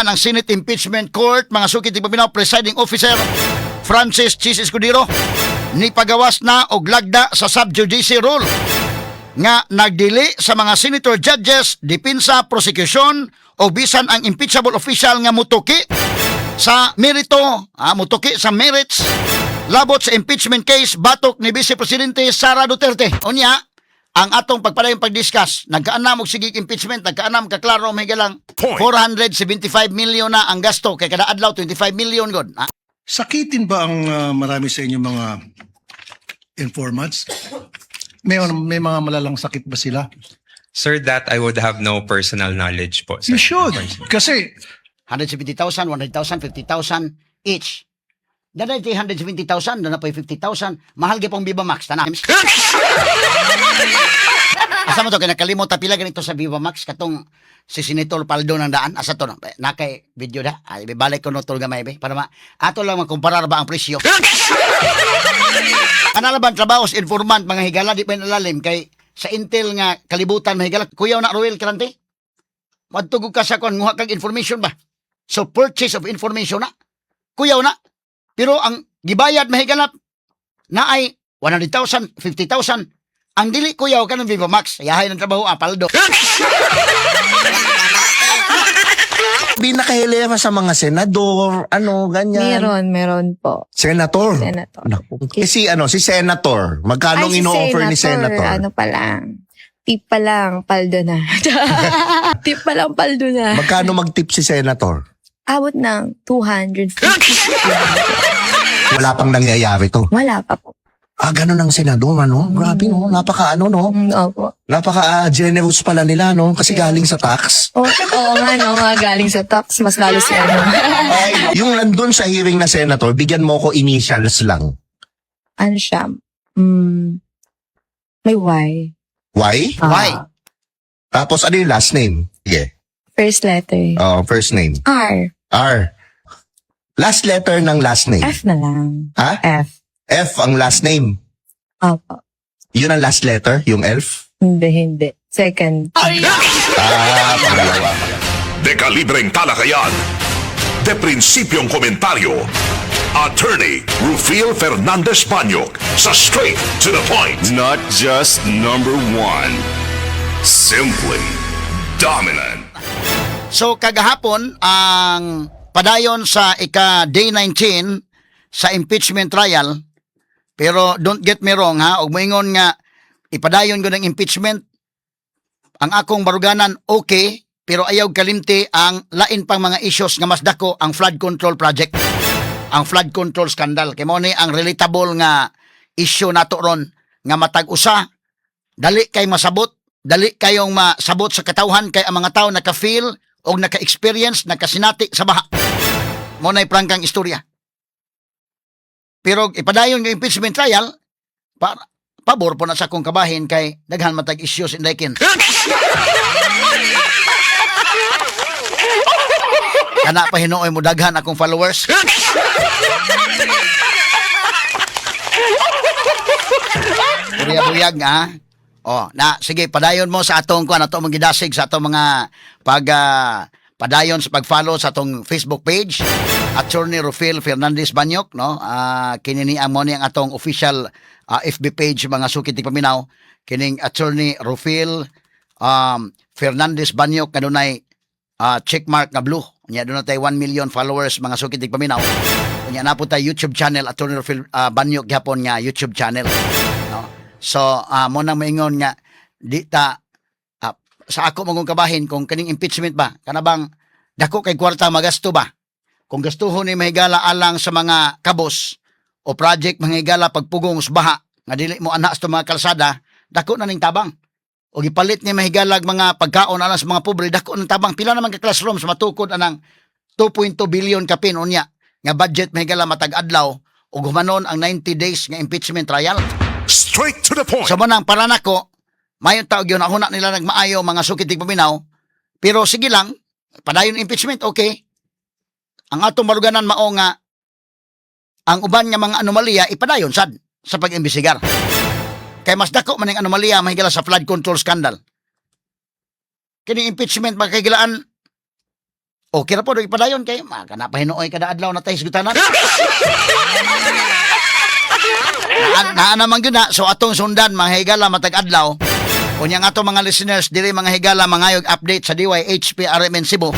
Ang Senate Impeachment Court, mga sukit tigpaminaw, Presiding Officer Francis Chis Escudero ni pagawas na og lagda sa subjudice rule nga nagdili sa mga senator judges, depensa, prosecution o bisan ang impeachable official nga mutuki sa merito, mutuki sa merits labot sa impeachment case batok ni Vice Presidente Sara Duterte. Unya, ang atong pagpadayong pag-discuss, nagkaanam og sigig impeachment, nagkaanam kaklaro may galang 475 million na ang gasto kay kada adlaw 25 million god. Sakitin ba ang marami sa inyong mga informants? May mga malalang sakit ba sila? Sir, that I would have no personal knowledge po. Sir. You should. Kasi 170,000, 100,000, 50,000 each. Dada 170,000, dada pa 50,000. Mahal gyud pang Viva Max tanah. Asa mo to kay nakalimot pila ganito sa Viva Max katong si Senator Paldo nang daan asa to na kay video da. Ay balik ko no tol gamay be para ato lang makumparar ba ang presyo. Analaban trabaho sa informant mga higala di pa nalalim kay sa intel nga kalibutan mga higala kuyaw na Roel Krante. Madtugog ka sa kon nguha kag information ba. So purchase of information na. Kuyaw na. Pero ang gibayad mahiganap na ay 100,000, 50,000. Ang dili kuyaw ka ng Viva Max. Yahay ng trabaho, Paldo. Binakahilera sa mga senador, ganyan. Meron po. Senator. Senator. Naku. Si Senator. Magkano Ay, si in-offer ni Senator? Ano pa lang. Tip pa lang, paldo na. Tip pa lang, paldo na. Magkano mag-tip si Senator? Abot ng 250. Wala pang nangyayari to. Wala pa po. Ganun ang senador, Grabe, Napaka, Opo. Napaka-generous pala nila, Kasi galing sa tax. Oo nga, galing sa tax. Mas lalo siya, Yung nandun sa hearing na senator, bigyan mo ko initials lang. Ano siya? May Y. Why? Why? Tapos ano yung last name? Yeah. First letter. First name. R. R. Last letter ng last name. F na lang. Ha? F. F ang last name. Opo. Yun ang last letter, yung elf? Hindi. Second. Pangalawa. De kalibreng talakayan, de prinsipyong komentaryo, Attorney Rufil Fernandez Banyok sa Straight to the Point. Not just number one, simply dominant. So kagahapon ang padayon sa ika-day 19 sa impeachment trial. Pero don't get me wrong og moingon nga ipadayon ko ng impeachment. Ang akong baruganan okay, pero ayaw kalimti ang lain pang mga issues nga mas dako ang flood control project. Ang flood control scandal. Kay mo ni ang relatable nga issue nato ron nga matag usa dali kay masabot, dali kayong masabot sa katawhan kay ang mga tao naka-feel o naka-experience, nakasinati sa baha. Mo na'y prangkang istorya. Pero ipadayon ng impeachment trial, pabor po na sa akong kabahin kay daghan matag issues in Daikin. Kana pa hinuoy mo daghan akong followers. Buyag nga. Sige, padayon mo sa atong atong mga gidasig sa atong mga padayon sa pag-follow sa atong Facebook page, Attorney Rufil Fernandez Banyok, kinini mo ni ang atong official FB page mga sukit paminaw, kining Attorney Rufil Fernandez Banyok kanunay checkmark nga blue. Nya doon tay 1 million followers mga sukit paminaw. Nya na po tay YouTube channel Attorney Rufil Banyok gihapon nga YouTube channel. So mo nang maingon nga di ta sa ako mong kabahin kung kaning impeachment ba kanabang dako kay kwarta magasto ba kung gastuhon ni mahigala alang sa mga kabos o project mahigala pagpugong sa baha nga dili mo anak sa mga kalsada dako na ning tabang o gipalit ni mahigalag mga pagkaon alang sa mga pobre dako ng tabang pila naman ka classroom sa matukod anang 2.2 billion kapin unya nga budget mahigala matag adlaw o gumanon ang 90 days nga impeachment trial. Straight to the point. So manang para nako mayon taog yun ako na nila nagmaayo mga sukitig paminaw. Pero sige lang, padayon impeachment, okay. Ang atong maruganan mao nga ang uban nga mga anomalya ipadayon sad sa pag-imbestigar. Kay mas dako man ang anomalya mahigala sa flood control scandal. Kini impeachment magkagilaan Okay na po, doon ipadayon kay makanapahinuoy kada adlaw na tayo higutanan. Naa naman yun na. So atong sundan, mga higala, matag adlaw. Kunyang ato mga listeners, dili mga higala, mangayog update sa DYHP RMN Cebu.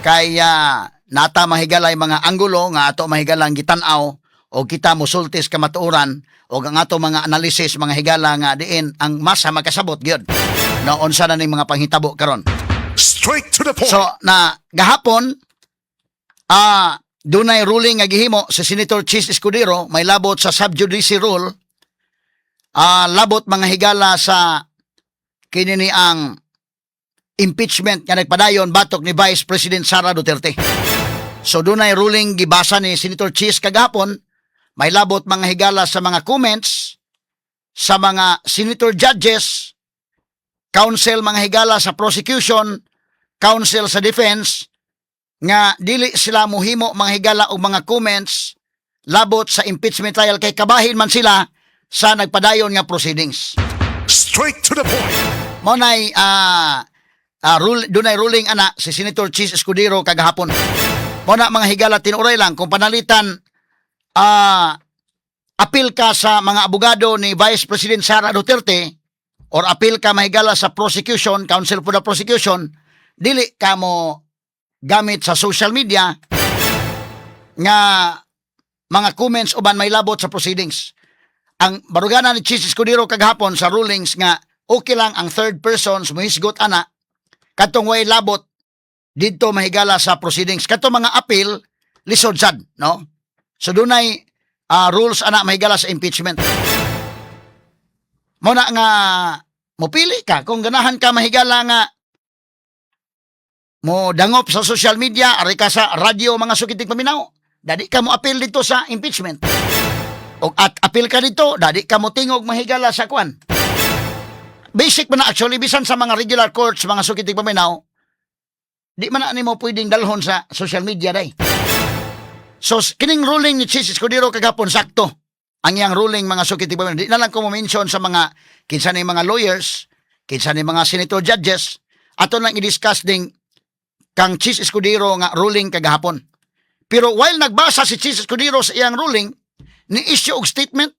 Kaya nata mahigala yung mga anggulo nga ato mahigalang gitanaw o kita musultis kamatuoran o ang ato mga analysis mga higala nga diin ang masa makasabot gyud na unsa na ning mga panghitabo karon. Straight to the point. So na gahapon dunay ruling nga gihimo sa Senator Chis Escudero may labot sa subjudice rule labot mga higala sa kini ni ang impeachment nga nagpadayon batok ni Vice President Sara Duterte. So dunay ruling gibasa ni Senator Chis kagahapon may labot mga higala sa mga comments sa mga senator judges, counsel mga higala sa prosecution, counsel sa defense nga dili sila muhimo mga higala og mga comments labot sa impeachment trial kay kabahin man sila sa nagpadayon nga proceedings. Straight to the point. Mo nay dunay ruling ana si Senator Chis Escudero kagahapon. Mo na mga higala tinuray lang kung panalitan apil ka sa mga abogado ni Vice President Sara Duterte or apil ka mahigala sa prosecution, counsel for the prosecution, dili ka mo gamit sa social media nga mga comments uban may labot sa proceedings. Ang barugana ni Chis Escudero kagahapon sa rulings nga okay lang ang third persons muhisgot ana katong way labot didto mahigala sa proceedings. Katong mga apil lisod sad, no? So dunay rules ana mahigala sa impeachment. Mo na nga mopili ka kung ganahan ka mahigala nga mo dangop sa social media, ari ka sa radyo mga sukitig paminaw. Dadi ka mo apil dito sa impeachment. O at apil ka dito, dadi ka mo tingog mahigala sa kwan. Basic man na actually bisan sa mga regular courts, mga sukitig paminaw, di man na nimo pwedeng dalhon sa social media day. So kining ruling ni Chis Escudero kagapon sakto. Ang iyang ruling mga sukitig paminaw, di na lang ko mo-mention sa mga kinsa ni mga lawyers, kinsa ni mga senator judges, ato lang i-discuss ding kang Chis Escudero nga ruling kagahapon. Pero while nagbasa si Chis Escudero sa iyang ruling, ni-issue og statement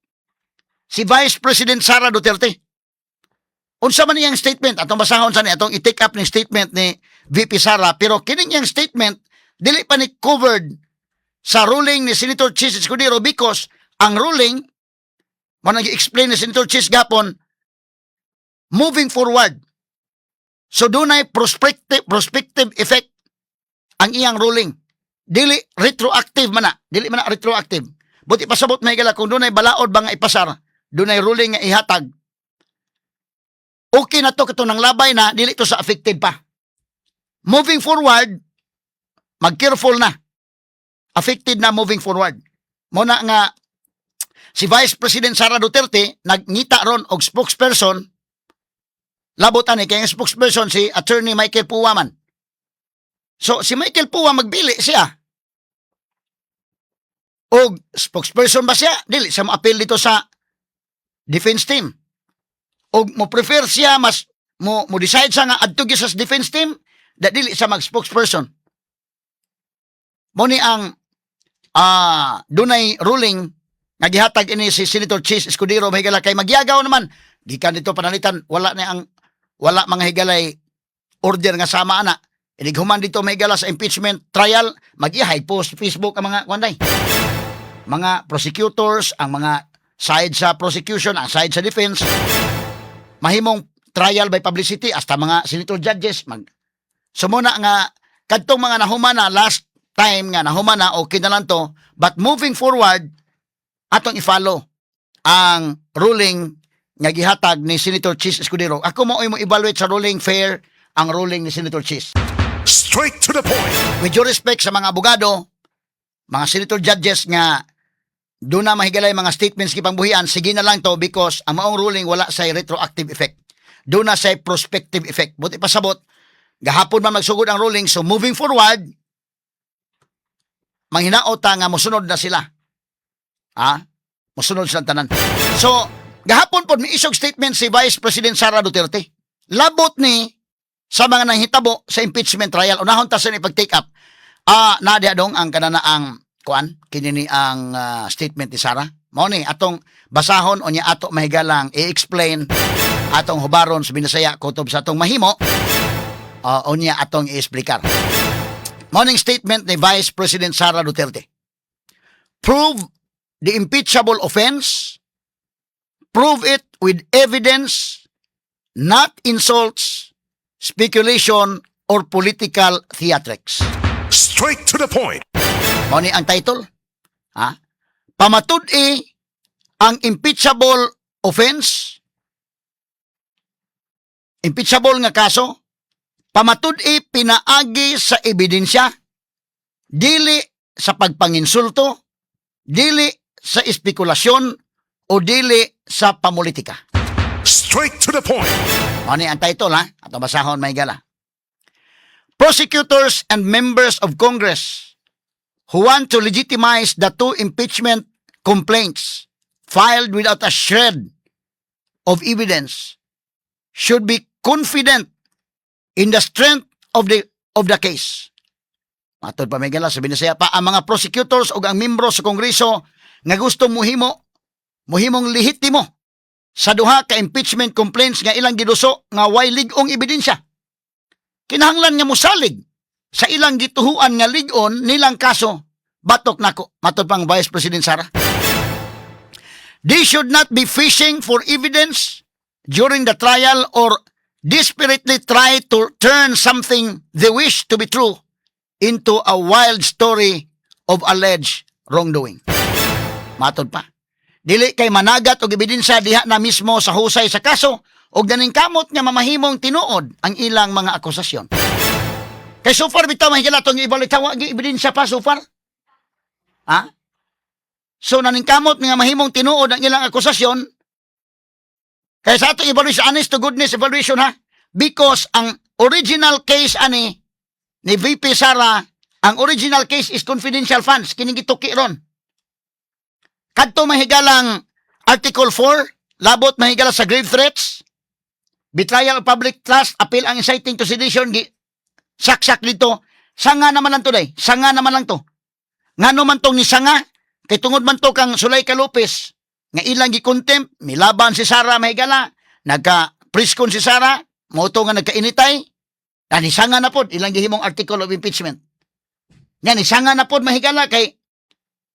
si Vice President Sara Duterte. Unsa man iyang statement? Atong basahon sa ni atong i-take up ni statement ni VP Sara, pero kining iyang statement dili pa ni covered sa ruling ni Senator Chis Escudero because ang ruling mo nag-explain ni Senator Chis gapon moving forward. So dunay prospective effect ang iyang ruling. Dili retroactive man na. Dili man na retroactive. Buti pasabot may gala kung dunay balaod ba nga ipasar, dunay ruling nga ihatag. Okay na to kato ng labay na dili to sa affected pa. Moving forward, mag-careful na. Affected na moving forward. Muna nga si Vice President Sara Duterte nagngita ron og spokesperson. Labot ani kay ang spokesperson si Attorney Michael Puwa man. So si Michael Puwa magbili siya. Og spokesperson ba siya? Dili siya ma-appeal dito sa defense team. Og mo prefer siya mas mo decide siya nga adto gyud sa defense team da dili siya mag-spokesperson. Mo ni ang dunay ruling nga gihatag ini si Senator Chis Escudero mahigala kay magyagaw naman gikan dito panalitan wala mga higalay order nga sama ana. Inighuman dito mahigala sa impeachment trial mag-i-hide post Facebook ang mga kwanday. Mga prosecutors, ang mga side sa prosecution, ang side sa defense, mahimong trial by publicity hasta mga senator judges so muna nga kadtong mga nahumana last time nga nahumana okay na lang to, but moving forward atong i-follow ang ruling nga gihatag ni Senator Chis Escudero. Ako mo evaluate sa ruling fair ang ruling ni Senator Chis. Straight to the point. With due respect sa mga abogado, mga senator judges nga doon na mahigala yung mga statements kipangbuhian, sige na lang to because ang maong ruling wala sa retroactive effect. Doon na sa prospective effect. Buti pasabot, gahapon man magsugod ang ruling, so moving forward, manghinaota nga musunod na sila. Musunod silang tanan. So, gahapon po, may isog statement si Vice President Sara Duterte. Labot ni sa mga nanghitabo sa impeachment trial. Unahon ta sa ni pag-take up. Nadia dong ang kanana ang kuan kinini ang statement ni Sara. Mao ni atong basahon o niya ato mahigalang i-explain atong hubaron sa Binasaya kutob sa atong mahimo. O niya atong i-explicar. Morning statement ni Vice President Sara Duterte. Prove the impeachable offense. Prove it with evidence, not insults, speculation, or political theatrics. Straight to the point. Mao ni ang title. Pamatud-i ang impeachable offense. Impeachable nga kaso. Pamatud-i pinaagi sa ebidensya. Dili sa pagpanginsulto. Dili sa espekulasyon o dili sa pamulitika. Straight to the point. Mao ni ang title Ato basahon may gala. Prosecutors and members of Congress who want to legitimize the 2 impeachment complaints filed without a shred of evidence should be confident in the strength of the case. Matod pa may gala sa Binasaya pa ang mga prosecutors o ang membro sa Kongreso nga gusto muhimong lehitimo sa duha ka impeachment complaints nga ilang giduso nga way lig-ong ebidensya. Kinahanglan nga mosalig sa ilang gituhuan nga lig-on nilang kaso batok nako. Matod pang Vice President Sara. They should not be fishing for evidence during the trial or desperately try to turn something they wish to be true into a wild story of alleged wrongdoing. Matod pa. Dili kay managat og ebidensya diha na mismo sa husay sa kaso o ganing kamot nga mamahimong tinuod ang ilang mga akusasyon. Kay so far bitaw mahigala tong ibalitawa gi ebidensya pa so far. So naning kamot nga mahimong tinuod ang ilang akusasyon. Kaya sa atong evaluation, honest to goodness evaluation because ang original case ani ni VP Sara, ang original case is confidential funds, kining gituki ron. Kadto mahigalang Article 4, labot mahigala sa grave threats, betrayal of public trust, appeal ang inciting to sedition, saksak dito, sanga naman lang to day, sanga naman lang to. Ngano man tong ni sanga, kay tungod man to kang Zuleika Lopez, nga ilang gi-contempt, milaban si Sara mahigala, nagka-priskon si Sara, moto nga nagkainitay, nisanga na pod, ilang gihimong article of impeachment. Yan, nisanga na pod mahigala kay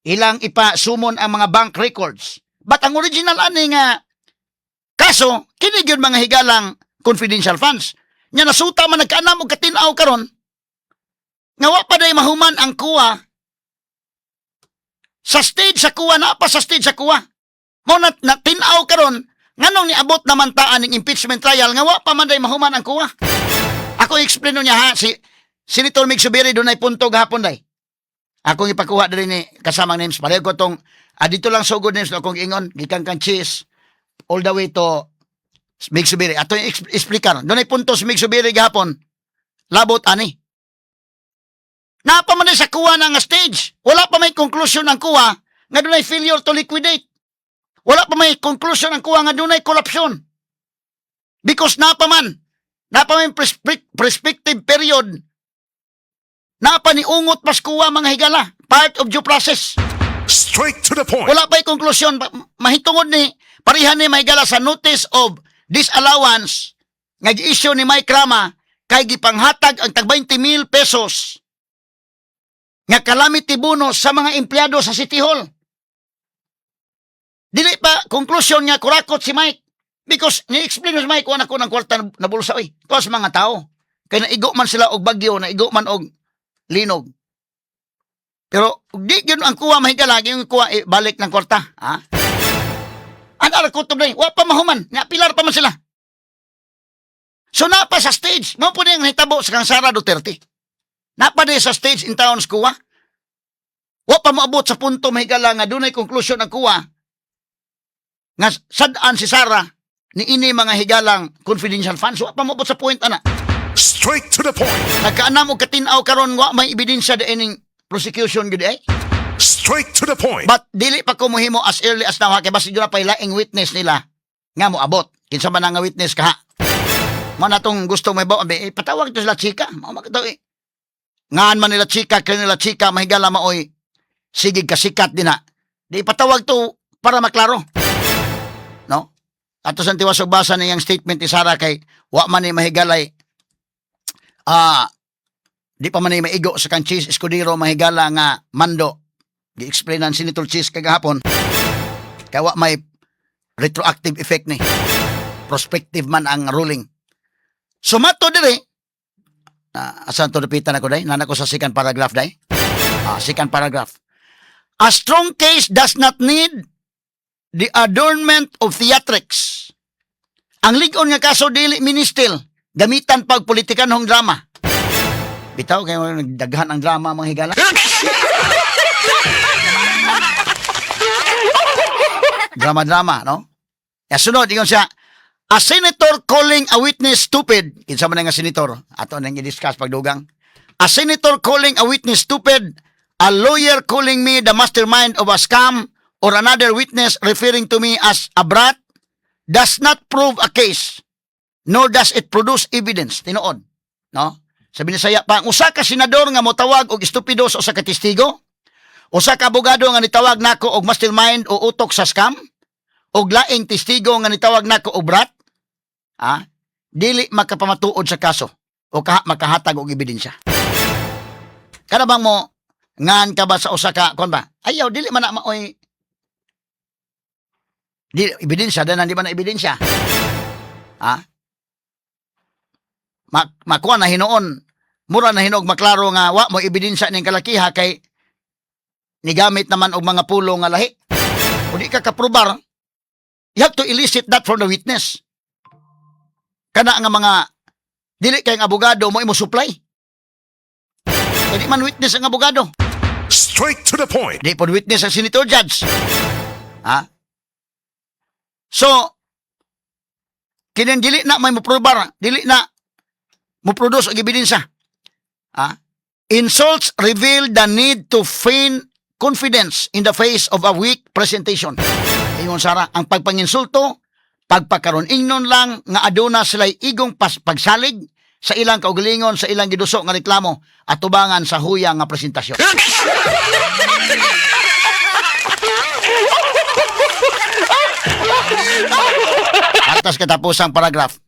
ilang ipasumon ang mga bank records. But ang original ani nga kaso, kini gyud mga higalang confidential funds. Nya nasuta man nagkaanam og katinaw karon. Nga wa pa day mahuman ang kuha. Sa stage sa kuha na pa sa stage sa kuha. Mo na tinaw karon nganong niabot naman taan ning impeachment trial nga wa pa man day mahuman ang kuha. Ako i-explain niya si Senator Mig Subiri dunay punto gahapon day. Akong ipakuha diri ni kasamang names. Pareho ko tong dito lang so good names na akong ingon. Gikan kang cheese all the way to Mig Subiri. Ato yung explicar. Doon ay punto si Mig Subiri gahapon. Labot ani. Napaman sa kuha na nga stage. Wala pa may conclusion ang kuha nga doon ay failure to liquidate. Wala pa may conclusion ang kuha nga doon ay corruption. Because napaman perspective period. Napa ni ungot pas kuha mga higala. Part of due process. Straight to the point. Wala pa'y konklusyon. Mahitungod ni, parihan ni may gala sa notice of disallowance nga gi-issue ni Mike Rama kay gipanghatag ang tag 20,000 pesos nga calamity bonus sa mga empleyado sa City Hall. Dili pa konklusyon nga kurakot si Mike because ni-explain si Mike kung ako ng kwarta na bulsa. Ito sa mga tao. Kaya naigo man sila og bagyo, naigo man og linog. Pero di yun ang kuha mahigala, yung kuha balik ng kwarta. Ang arakutob na wa pa mahuman, pilar pa man sila. So napa sa stage, mo po na yung hitabo sa kang Sara Duterte. Napa na sa stage in town sa kuha. Wa pa maabot sa punto mahigala nga dunay konklusyon ang kuha. Nga sadaan si Sara ni ini mga higalang confidential funds. Wa pa maabot sa point ana. Straight to the point. Nagkaanam og katinaw karon wa may ebidensya diining prosecution gud Straight to the point. But dili pa ko mohimo as early as now kay basi na pa laing witness nila nga mo abot. Kinsa man nga witness kaha. Mo na tong gusto may patawag to sila chika. Mao magtaw ngaan man nila chika, kanila chika, mahigala maoy, sigig kasikat din na. Di patawag to para maklaro. No? Ato sa tiwas og basa niyang statement ni Sara kay wa man ni mahigalay di pa man ni maigo sa kan Cheese Escudero mahigala nga mando. Gi-explainan si Senator Cheese kagahapon. Kay wa may retroactive effect ni. Prospective man ang ruling. Sumato dire. Asan to napitan ako day? Nana ko sa second paragraph day. Second paragraph. A strong case does not need the adornment of theatrics. Ang ligon nga kaso dili ministil, gamitan pag politikan hong drama. Bitaw kayo nagdaghan ang drama mga higala. Drama-drama, no? Sunod, ingon siya, a senator calling a witness stupid. Kinsa man nga senator, ato nang i-discuss pagdugang. A senator calling a witness stupid, a lawyer calling me the mastermind of a scam, or another witness referring to me as a brat, does not prove a case, nor does it produce evidence. Tinuod, no? Sabi ni Saya pa, usa ka senador nga motawag og estupido sa usa ka testigo, usa ka abogado nga nitawag nako og mastermind o utok sa scam, og laing testigo nga nitawag nako og brat, dili makapamatuod sa kaso o makahatag og ebidensya. Kada bang mo ngan ka ba sa usa ka kon ba? Ayaw dili man na maoy di ebidensya danan di ba na ebidensya. Makuha na hinoon, mura na hinog maklaro nga wa mo ebidensya ning kalakiha kay nigamit naman og mga pulo nga lahi. O di ka kaprobar, you have to elicit that from the witness. Kana nga mga dili kay ang abogado mo imo supply. Di man witness ang abogado. Straight to the point. Di pod witness ang senator judge. So, kining dili na may moprobar, dili na mo-produce og ebidensya. Insults reveal the need to feign confidence in the face of a weak presentation. Ingon Sara, ang pagpanginsulto, pagpakaron ingnon lang nga aduna sila'y igong pagsalig sa ilang kaugalingon, sa ilang giduso nga reklamo at tubangan sa huyang nga presentasyon. Atas katapusang paragraph.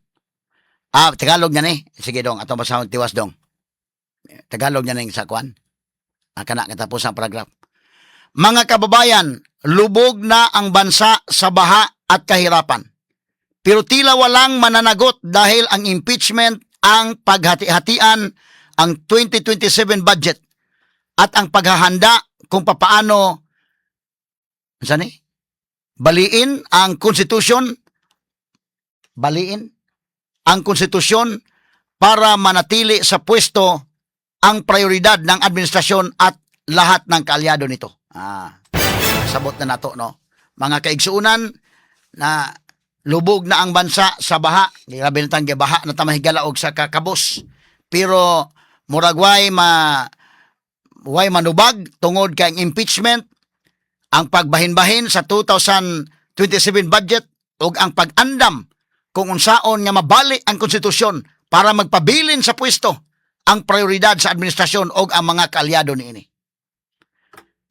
Tagalog niya ni. Sige dong, atong basahon tiwas dong. Tagalog niya ni sa kwan. Kana katapusang paragraph. Mga kababayan, lubog na ang bansa sa baha at kahirapan. Pero tila walang mananagot dahil ang impeachment, ang paghati-hatian, ang 2027 budget, at ang paghahanda kung papaano baliin ang konstitusyon para manatili sa pwesto ang prioridad ng administrasyon at lahat ng kaalyado nito. Sabot na nato, no? Mga kaigsuunan na lubog na ang bansa sa baha. Grabe na tang baha na tamahigala og sa kakabos. Pero murag way manubag tungod kay impeachment, ang pagbahin-bahin sa 2027 budget ug ang pag-andam kung unsaon nga mabali ang konstitusyon para magpabilin sa pwesto ang prioridad sa administrasyon o ang mga kaalyado niini.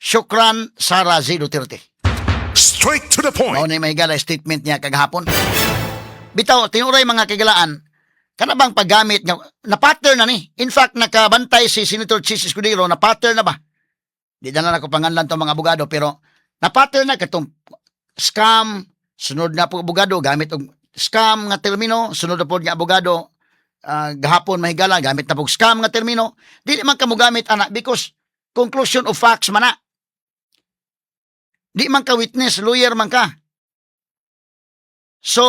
Syukran, Sara Z. Duterte. Straight to the point. Mao ni mahigala statement niya kagahapon. Bitaw, tinuray mga kagalaan, kana bang paggamit nga, na-pattern na ni. In fact, nakabantay si Senator Cheese Escudero, na-pattern na ba? Di na ako panganlan itong mga abogado, pero na-pattern na katong scam, sunod na po abogado, gamit og scam nga termino, sunod na po nga abogado, gahapon mahigala, gamit na po scam nga termino, di man ka mo gamit, anak, because conclusion of facts man na. Di man ka witness, lawyer man ka. So,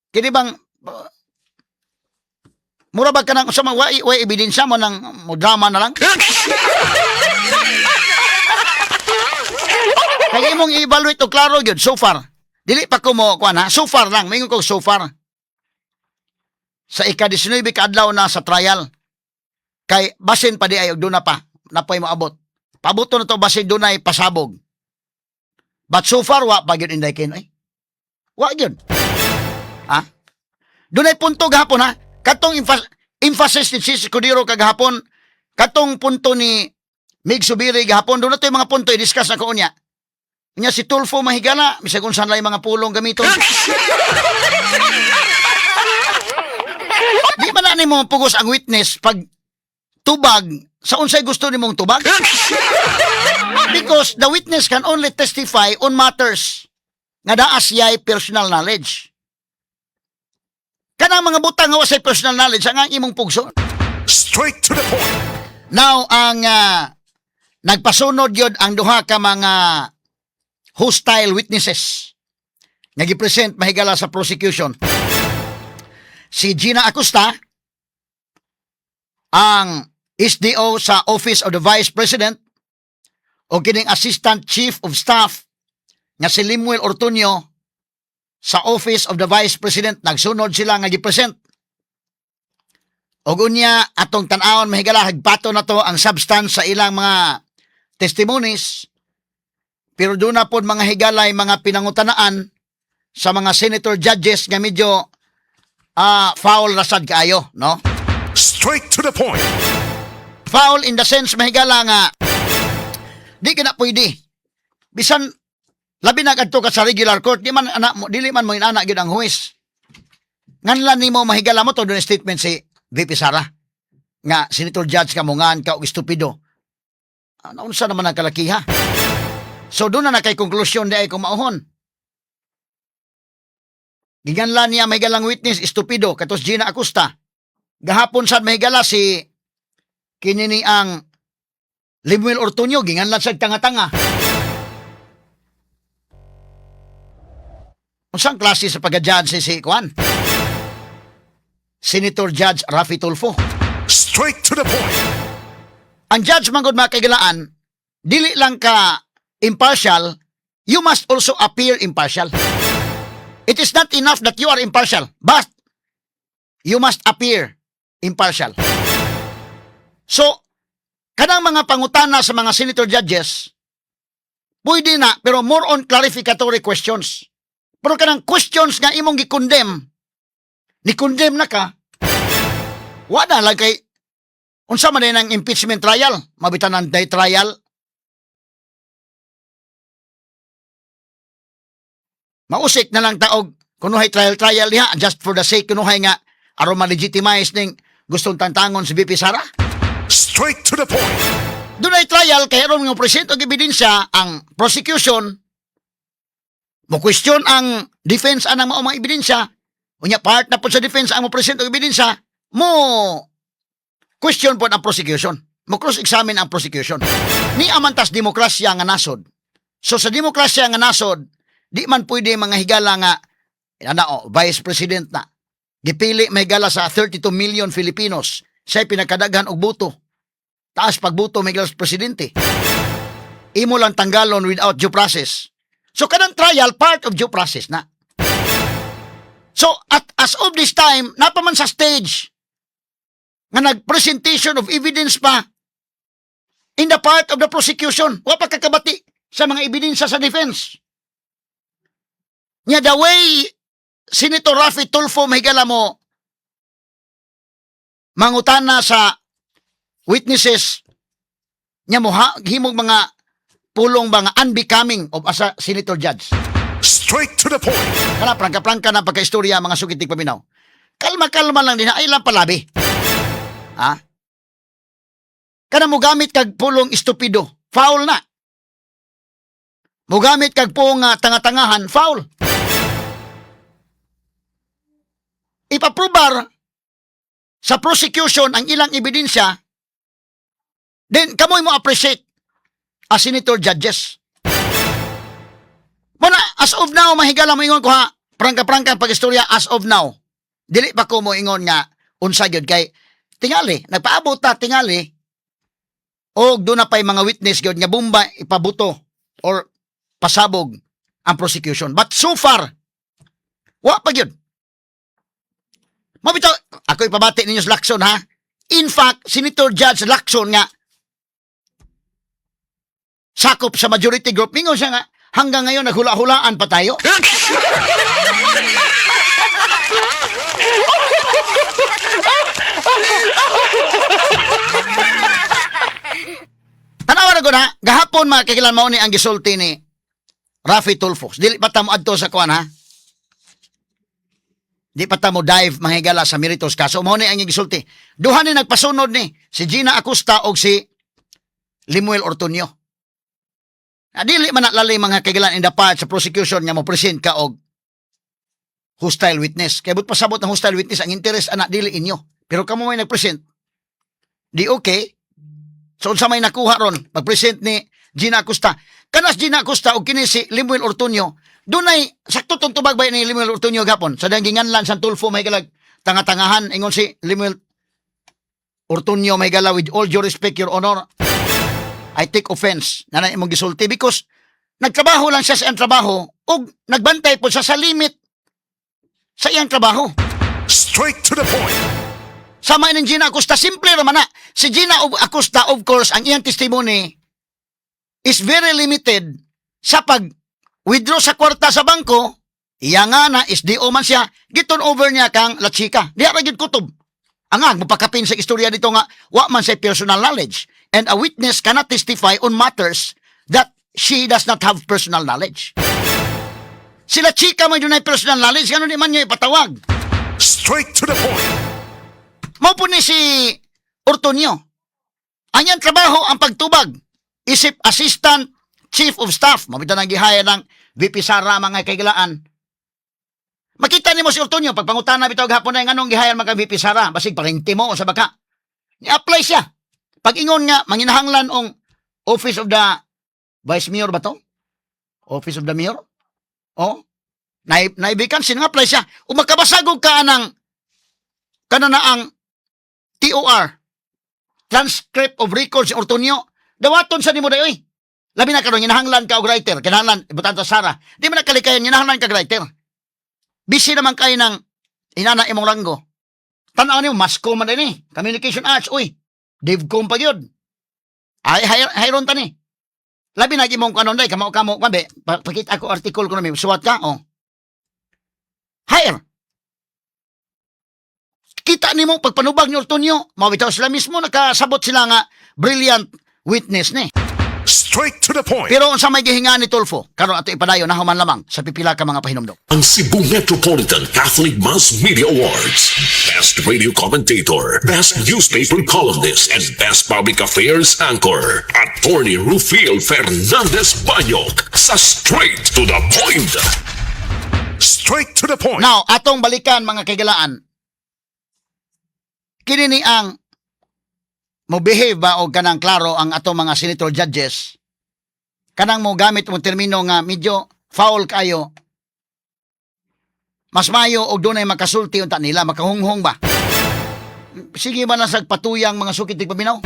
kini bang, mura ba ka nang, sa mga way ebidensya mo ng drama na lang? Kaya imong i-evaluate o klaro yun, so far. Dili pa ko mo, so far lang, mayroon ko so far. Sa ika-19 kaadlaw na sa trial, kay basin pa di ay, doon na pa, napay mo abot. Pabuto na to, basin doon ay pasabog. But so far, wa pa yun inday kin, ay. Wa yun. Doon ay punto gahapon, ha? Katong emphasis ni Sis Escudero kagahapon, katong punto ni Mig Subiri gahapon, doon na to yung mga punto i-discuss na ko niya. Nya si Tulfo Mahigala, bisag kung saan lang yung mga pulong gamiton. Di ba na ni mo pugos ang witness pag tubag sa unsay gusto ni mong tubag? Because the witness can only testify on matters nga naa siya'y personal knowledge. Kanang mga butang nga wasay personal knowledge ang imong pugso. Straight to the point. Now, ang nagpasunod yun ang duha ka mga hostile witnesses nga gipresent mahigala sa prosecution. Si Gina Acosta, ang SDO sa Office of the Vice President, o kining Assistant Chief of Staff nga si Limuel Ortuño sa Office of the Vice President, nagsunod sila nga gipresent. Og unya atong tan-awon mahigala hagpato na to ang substance sa ilang mga testimonies, pero doon na po mga higalay mga pinangutanaan sa mga senator judges nga medyo foul rasad kaayo, no? Straight to the point. Foul in the sense mahigala nga di ka na pwede. Bisan labi na kadto ka sa regular court, di man anak mo, dili man mo inana gyud ang huwes. Nganlan nimo mahigala mo to doon statement si VP Sara nga senator judge ka mo ngan ka og estupido. Unsa naman ang kalakiha? So doon na kay konklusyon di ay kumauhon. Giganlan niya mahigalang witness estupido katos Gina Acosta. Gahapon sad mahigala si kinini ang Limuel Ortuño ginganlan sad tanga-tanga. Unsang klase sa pagka-judge si Kwan? Senator Judge Rafi Tulfo. Straight to the point. Ang judge manggod mga kaigalaan, dili lang ka impartial, you must also appear impartial. It is not enough that you are impartial, but you must appear impartial. So, kanang mga pangutana sa mga senator judges, pwede na, pero more on clarificatory questions. Pero kanang questions nga imong gi-condemn, ni-condemn na ka, wala lang kay, unsa man din ang impeachment trial, mabitan ng day trial, mausik na lang taog, kunuhay trial diha, just for the sake, kunuhay nga, aron ma-legitimize ning gustong tantangon si VP Sara. Straight to the point. Doon ay trial, kaya aron nga present og ebidensya ang prosecution, mo question ang defense anang mao mga ebidensya, unya part na po sa defense ang mo present og ebidensya, mo question po ang prosecution, mo cross-examine ang prosecution. Ni amantas demokrasya nga nasod. So sa demokrasya nga nasod, di man pwede mga higala nga, Vice President na, gipili may higala sa 32 million Filipinos, siya'y pinakadaghan og buto. Taas pagbuto may higala sa presidente. Imo lang tanggalon without due process. So kanang trial, part of due process na. So as of this time, napaman sa stage nga nag-presentation of evidence pa in the part of the prosecution. Wa pa kakabati sa mga ebidensya sa defense. Nya the way Senator Rafi Tulfo mahigala mo mangutana sa witnesses nya mo himog mga pulong ba nga unbecoming of as a senator judge. Straight to the point. Kana prangka-prangka na pagkaistorya mga sukitig paminaw. Kalma-kalma lang din, ay lang palabi. Ha? Kana mo gamit kag pulong estupido, foul na. Mo gamit kag pong tanga-tangahan, foul. Ipaprobar sa prosecution ang ilang ebidensya, then kamoy mo appreciate as senator judges. Muna, as of now, mahigala mo ingon ko ha, prangka-prangka pag-istorya as of now. Dili pa ko mo ingon nga, unsa gyud kay, tingali, nagpaabot ta, tingali, o doon na pa'y mga witness gyud nga bumba, ipabuto, or pasabog ang prosecution. But so far, wa pa gyud. Mabito, ako ipabati ninyo sa Lacson ha. In fact, Senator Judge Lacson nga, sakop sa majority group, mingon siya nga, hanggang ngayon naghula-hulaan pa tayo. Mao na gud ha, gahapon mga kakilan mao ni ang gisulti ni Rafi Tulfo. Dili pa ta mo adto sa kuan ha. Di pa ta mo dive mahigala sa meritos kaso mao ni ang gisulti. Duha ni nagpasunod ni si Gina Acosta og si Limuel Ortuño. Dili man lalay mga kagilan in the part sa prosecution nga mo present ka og hostile witness. Kaya but pasabot ng hostile witness ang interest ana dili inyo. Pero kamo may nagpresent. Di okay. So unsa may nakuha ron pag-present ni Gina Acosta. Kanas Gina Acosta og kini si Limuel Ortuño. Dunay sakto tong tubag ba ni Limuel Ortuño gapon sa ginganlan sa Tulfo may galag tanga-tangahan ingon si Limuel Ortuño may gala with all due respect your honor. I take offense na imong gisulti because nagtrabaho lang siya sa iyang trabaho ug nagbantay po siya sa limit sa iyang trabaho. Straight to the point. Sama ni Gina Acosta, simple naman na. Si Gina Acosta, of course, ang iyang testimony is very limited sa pag-withdraw sa kwarta sa bangko. Iya nga na, SDO man siya, giton over niya kang La Chica. Di ara gyud kutob. Angag, mapakapin sa istorya dito nga, wa man say personal knowledge. And a witness cannot testify on matters that she does not have personal knowledge. Sila Chica man yun ay personal knowledge, gano'n di man niya ipatawag. Straight to the point. Mao po ni si Ortuño. Anyang trabaho ang pagtubag. Isip Assistant Chief of Staff. Mabita nang gihaya ng VP Sara mga kaigalaan. Makita ni mo si Ortuño. Pagpangutana bitaw gahapon na yung anong gihaya mga VP Sara. Basig paringti mo sa baka. Ni-apply siya. Pag-ingon nga, manginahanglan ong Office of the Vice Mayor ba to? Office of the Mayor? Oh. Naibikansin nga apply siya. Umakabasagog ka ng kanana ang TOR, Transcript of Records, Ortuño, dawaton sa nimo dayoy. Labi na karon ginahanglan ka og writer, kinahanglan ibutan ta Sara. Di man nakalikayan ginahanglan ka writer. Busy naman kay ng inana imong ranggo. Tan-aw nimo masko man dinhi, communication arts uy. Divcom pa gyud. Ay hayron ta ni. Labi na imong kanon day kamo kabe, pakita ako article ko na may suwat ka oh. Hire. Kita nimo pagpanubag ni Ortuño, mawitaw sila mismo nakasabot sila nga brilliant witness ni. Straight to the point. Pero unsa may gihinga ni Tulfo, karon ato ipadayon na human lamang sa pipila ka mga pahinumdom. Ang Cebu Metropolitan Catholic Mass Media Awards. Best Radio Commentator, Best Newspaper Columnist, and Best Public Affairs Anchor. Attorney Rufil Fernandez Banyok sa Straight to the Point. Straight to the point. Now, atong balikan mga kaigalaan. Kini ni ang mo behave ba o kanang klaro ang atong mga senator judges. Kanang mo gamit mo termino nga medyo foul kayo. Mas mayo og dunay makasulti unta nila makahunghong ba. Sige ba na sa patuyang mga sukitig paminaw?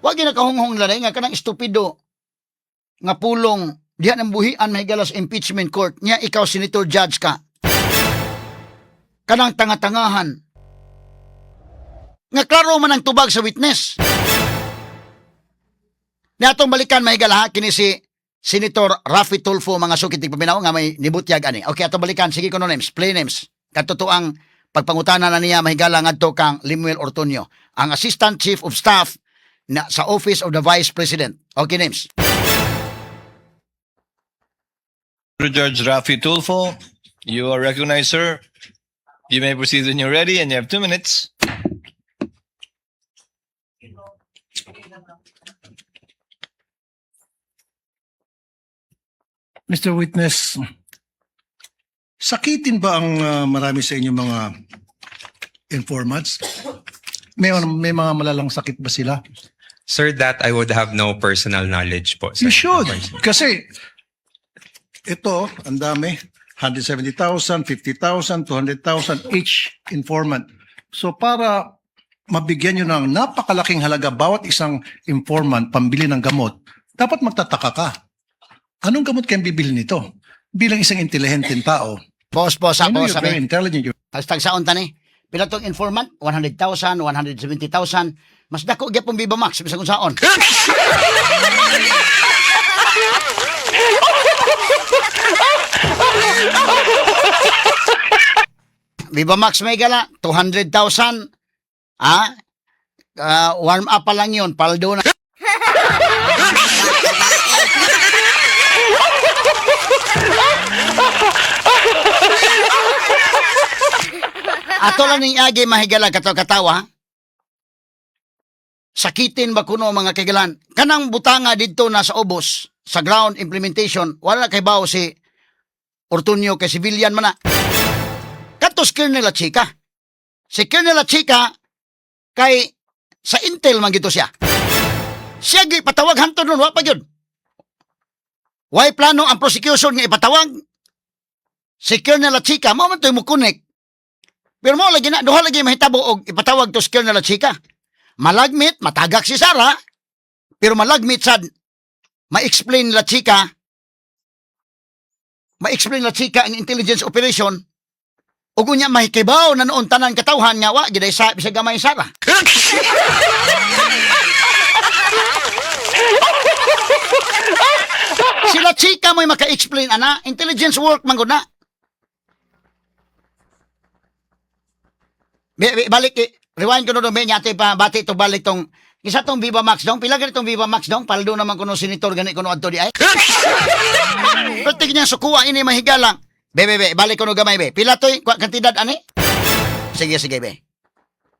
Wa gyud nakahunghong nila nga kanang estupido nga pulong diha nang buhian mahigalas impeachment court nya ikaw senator judge ka. Kanang tanga-tangahan. Nga klaro man ang tubag sa witness. Natong balikan mahigala ha, kini si Senator Rafi Tulfo mga sukitig paminaw nga may nibutyag ani. Okay, atong balikan sige ko no names, play names. Katutuang pagpangutana na niya mahigala ngadto kang Limuel Ortuño, ang Assistant Chief of Staff na sa Office of the Vice President. Okay, names. Judge Rafi Tulfo, you are recognized, sir. You may proceed when you're ready, and you have 2 minutes. Mr. Witness, sakitin ba ang marami sa inyong mga informants? May mga malalang sakit ba sila? Sir, that I would have no personal knowledge po. You sir. should. Kasi ito, ang dami. 170,000, 50,000, 200,000 each informant. So para mabigyan nyo ng napakalaking halaga bawat isang informant pambili ng gamot, dapat magtataka ka. Anong gamot kayong bibili nito? Bilang isang intelihenteng tao. Boss, I know ako you're very sabi. intelligent. Hashtag saon ta ni. Pila tong informant? 100,000, 170,000. Mas dako gyapon Viva Max bisag unsaon. Viva Max may gala 200,000. Ah? Warm up pa lang 'yon, paldo na. Ato lang ning agi mahigala katawa. Sakitin ba kuno mga kaigalan? Kanang butanga dito na sa ubos, sa ground implementation, wala kay bawo si Ortunyo kay civilian man na. Katos Colonel Achika. Si Colonel Achika kay sa Intel man gito siya. Siya gi patawag hanto nun, wa pa yun. Why plano ang prosecution nga ipatawag? Si Colonel Achika, mo man to'y mukunik. Pero mo lagi na, duha lagi mahitabo og ipatawag to si Colonel Achika. Malagmit, matagak si Sara, pero malagmit sad, ma-explain la chika ang intelligence operation, ug unya mahikibaw na noon tanan katawhan nga wa giday sa bisag gamay Sara. Sila chika mo'y maka-explain ana, intelligence work man gud na. Balik, rewind ko no, nyate pa, bati to balik tong, isa tong Viva Max dong, pila ganitong Viva Max dong, paldo naman kuno senator gani kuno adto di ay. Pero tignan sukuha ini mahigalang. Be, balik ko no gamay be. Pila to'y kantidad ani? Sige, be.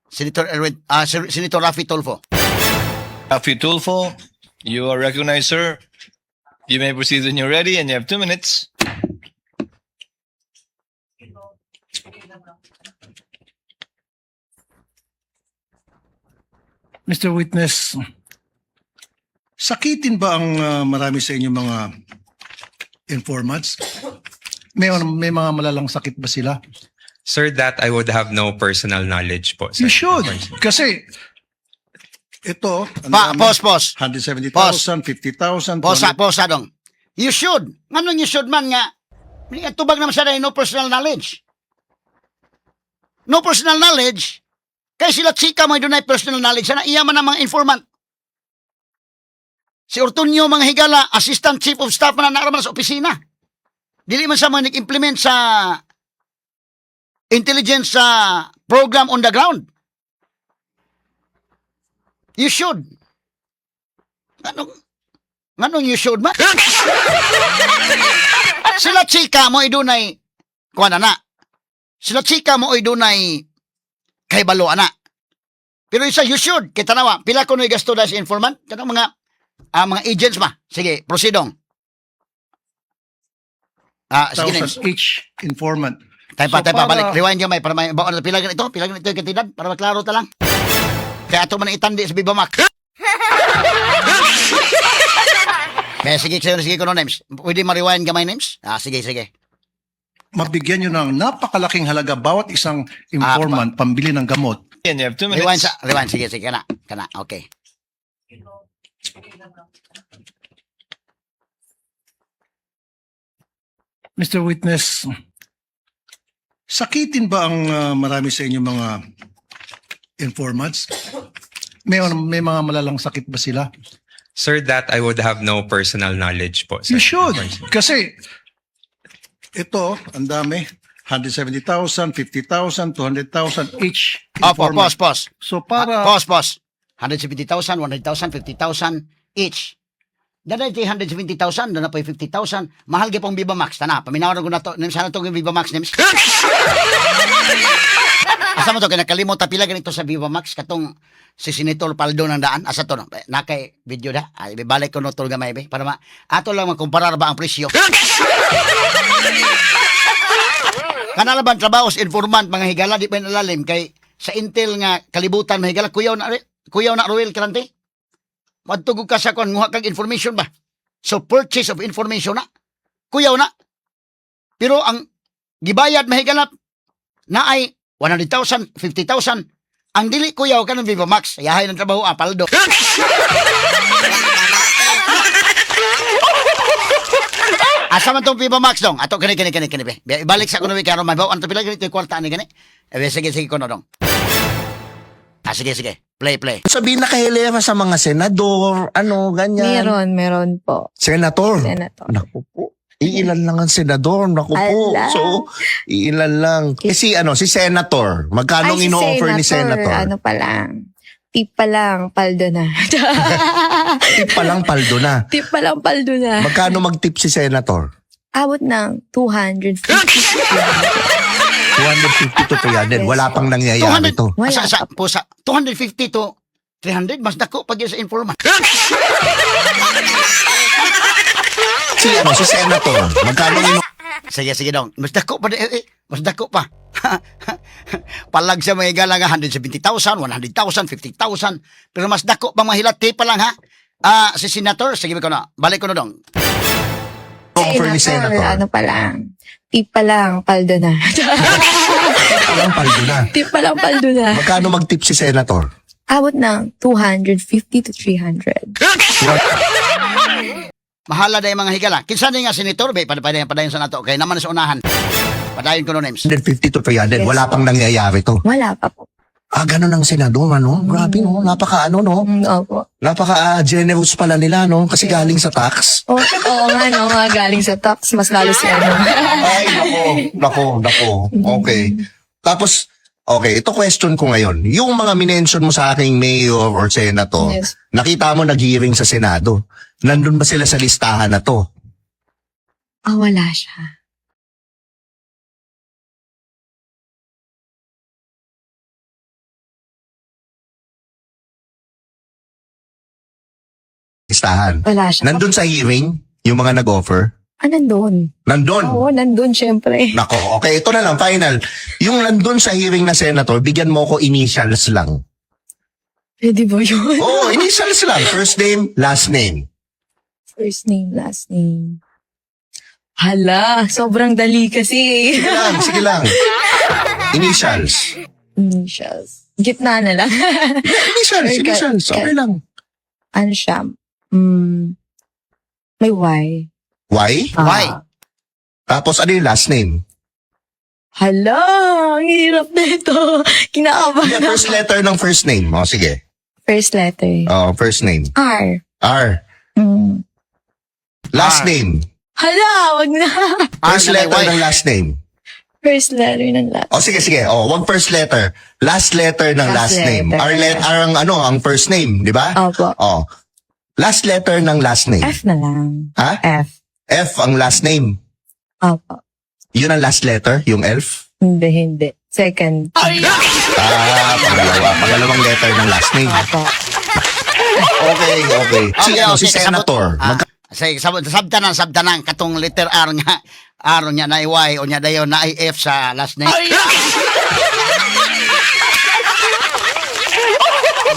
Senator Raffy Tulfo. Rafi Tulfo, you are recognized, sir. You may proceed when you're ready, and you have 2 minutes. Mr. Witness, sakitin ba ang marami sa inyong mga informants? May mga malalang sakit ba sila? Sir, that I would have no personal knowledge po. Sir. You should. Kasi ito, Pause. 170,000, 50,000, Posa dong. You should. Nganong you should man nga, tubag naman sa no personal knowledge. No personal knowledge, kaya sila chika mo doon ay personal knowledge. Sana iya man ang mga informant. Si Ortunyo mga higala, Assistant Chief of Staff man na naaraman sa opisina. Dili man sa mga nag-implement sa intelligence program on the ground. You should. Anong you should man? Sila chika mo idunay kuha na. Sila chika mo idunay kay balo ana. Pero isa you should kita nawa pila kuno gasto da sa informant kanang mga agents ba. Sige, proceedong. Sige next. each informant. Tayo pa So, balik. Rewind yung may para may baon pila ganito yung kantidad para maklaro ta lang. Kaya ato man itandi sa Viva Max. Kaya sige kuno names. Pwede ma-rewind gamay names? Sige. Mabigyan nyo ng napakalaking halaga bawat isang informant pambili ng gamot. And you have 2 Rewind minutes. sige kana. Okay. Mr. Witness, sakitin ba ang marami sa inyong mga informants? May mga malalang sakit ba sila? Sir, that I would have no personal knowledge po. Sir. You should. Kasi ito, ang dami. 170,000, 50,000, 200,000 each informant. Pause. So para Pause. 170,000, 100,000, 50,000 each. Dada iti 170,000, dana pa 50,000. Mahal gyud pong Viva Max tana. Paminawan ko na to, sana to yung Viva Max names. Asa mo to kay nakalimot ta pila ganito sa Viva Max katong si Senator Paldo nang daan. Asa to no? Nakay video da. Ay balik ko no to gamay be para ato lang makumparar ba ang presyo. Kanalaban trabaho sa informant mga higala di pa nalalim kay sa Intel nga kalibutan mga higala kuyaw na Royal Krante. Magtugog ka sa kon nguha kag information ba. So purchase of information na. Kuyaw na. Pero ang gibayad mahigala na ay 100,000, 50,000. Ang dili kuyaw kanang Viva Max. Yahay ng trabaho Paldo. Asa man tong Viva Max dong? Ato kani be. Ibalik sa kuno karon man bawo anto pila ganito yung kwarta ni gani. Sige kuno dong. Sige. Play. Sabihin nakahilera sa mga senador, ganyan. Meron po. Senator. Senator. Naku po. Iilan lang ang senador. Naku po. Ala. So, iilan lang. Si Senator. Magkano Si ino-offer ni Senator? Ano pa lang. Tip pa lang, paldo na. Tip pa lang paldo na. Tip pa lang, paldo na. Magkano mag-tip si Senator? Abot ng 250. 250 to 300. Wala pang nangyayari 200 to. Wala sa, pa po sa 250 to 300 mas dako pag yun sa informant. Si Senator, magkano yung Sige dong. Mas dako pa mas dako pa. Palag sa mga higala nga 170,000, 100,000, 50,000. Pero mas dako pa mahilati pa lang ha. Si Senator, sige ko na. Balik ko na dong. offer ni Senator? Ano pa lang. Tip pa lang, paldo na. Walang paldo na. Tip pa lang, paldo na. Magkano mag-tip si Senator? Abot ng 250 to 300. Mahala day mga higala. Kinsa day nga Senator, bay padayon sa nato. Okay, naman sa unahan. Padayon ko no names. 150 to 300. Wala pang nangyayari to. Wala pa po. Ganun ang Senado, ano? Grabe, no? Napaka, no? Opo. Napaka-generous pala nila, no? Kasi galing sa tax. Oo nga, no? Mga galing sa tax, mas lalo siya, no? Ay, nako. Okay. Tapos, okay, ito question ko ngayon. Yung mga minention mo sa aking mayor or senator, Yes. nakita mo nag-hearing sa Senado. Nandun ba sila sa listahan na to? Wala siya. Listahan. Wala siya. Nandun sa hearing, yung mga nag-offer? Nandun. Nandun. Oo, nandun, syempre. Nako, okay, ito na lang, final. Yung nandun sa hearing na senator, bigyan mo ko initials lang. Pwede ba yun? Oh, initials lang. First name, last name. First name, last name. Hala, sobrang dali kasi. Sige lang. Initials. Initials. Gitna na lang. Initials. Okay lang. Ano siya? May Y. Why? Why? Tapos ano yung last name? Hala, ang hirap na ito. Kinakabahan Yeah, first letter ng first name. Oh, sige. First letter. Oh, first name. R. R. Last R. name. Hala, wag na. First R na may letter Y. ng last name. First letter ng last. Oh, sige. Oh, wag first letter. Last letter ng last Last name. letter. R ang first name, di ba? Opo. Oh. Last letter ng last name. F na lang. Ha? F. F ang last name. Opo. Yun ang last letter, yung elf. Hindi. Second. Pangalawang letter ng last name. Opo. Okay. Si Senator. Sige, sabtanan katong letter R nga. R nya na Y o nya dayon na F sa last name.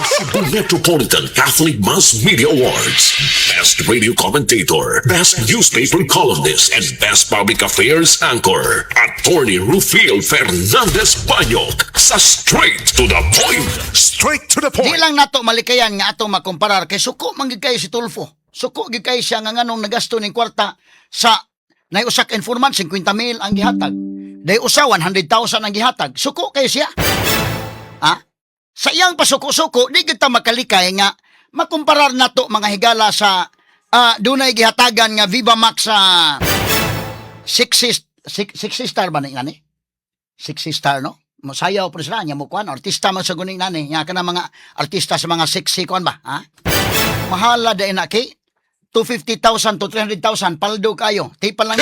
Cebu Metropolitan Catholic Mass Media Awards. Best Radio Commentator, Best Newspaper Columnist, and Best Public Affairs Anchor. Attorney Rufil Fernandez Banyok sa Straight to the Point. Straight to the Di point. lang nato malikayan nga atong makomparar kay suko man gid kayo si Tulfo. Suko gid kayo siya nga nganong nagasto ning kwarta sa nay usa ka informant 50,000 ang gihatag. Day usa 100,000 ang gihatag. Suko kayo siya. Ha? Sa iyang pasuko-suko, di kita makalikay nga makumparar nato mga higala sa dunay gihatagan nga Viva Max sa 60 star ba ni ngani? 60 star no? Masayaw po sila nya mo kuan artista man sa guning nani nya kana mga artista sa mga sexy kuan ba ha? Mahala da ina kay 250,000 to 300,000 paldo kayo. Tipa lang.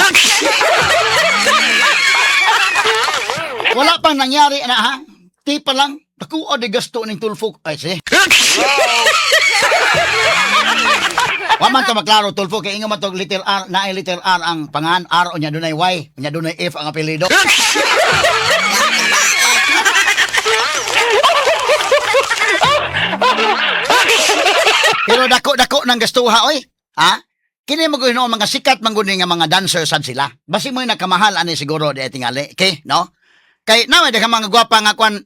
Wala pang nangyari na ha? Tipa lang. Ako o de gasto ning Tulfo. Ay, sige. Waman to maklaro Tulfo kay ingon man to little R na little R ang pangan R o nya dunay Y, nya dunay F ang apelyido. Pero dako nang gastuha oy. Ha? Kini mo gino mga sikat mangguni nga mga dancers sad sila. Basi mo nakamahal ani siguro di tingali. Okay, no? Kay naman daghang mga gwapa nga kwan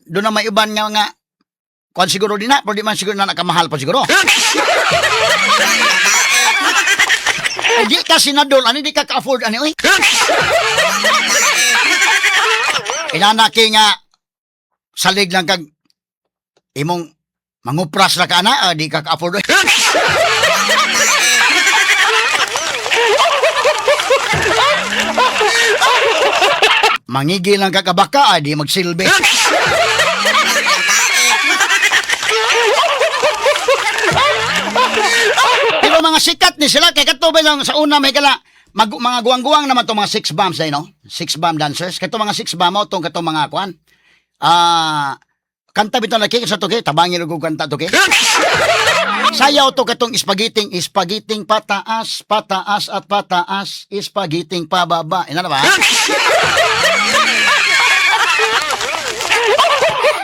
doon na may iban nga kung siguro din na, pero di man siguro na nakamahal pa siguro. Di ka senador, ano di ka ka-afford, ano eh? Inanaki nga, salig lang kag, imong mangupras na ka na, di ka ka-afford. Mangigil lang kakabaka, di magsilbi. Pero mga sikat ni sila, kay katubay lang sa una may kala, mga guwang-guwang naman itong mga six bombs na, no? Six bomb dancers. Kato mga six bomb mo, itong mga kuan. Kanta bito na sa to, tabangin ko kanta to, sayaw to katong ispagiting pataas, pataas at pataas, ispagiting pababa. Ina na ba?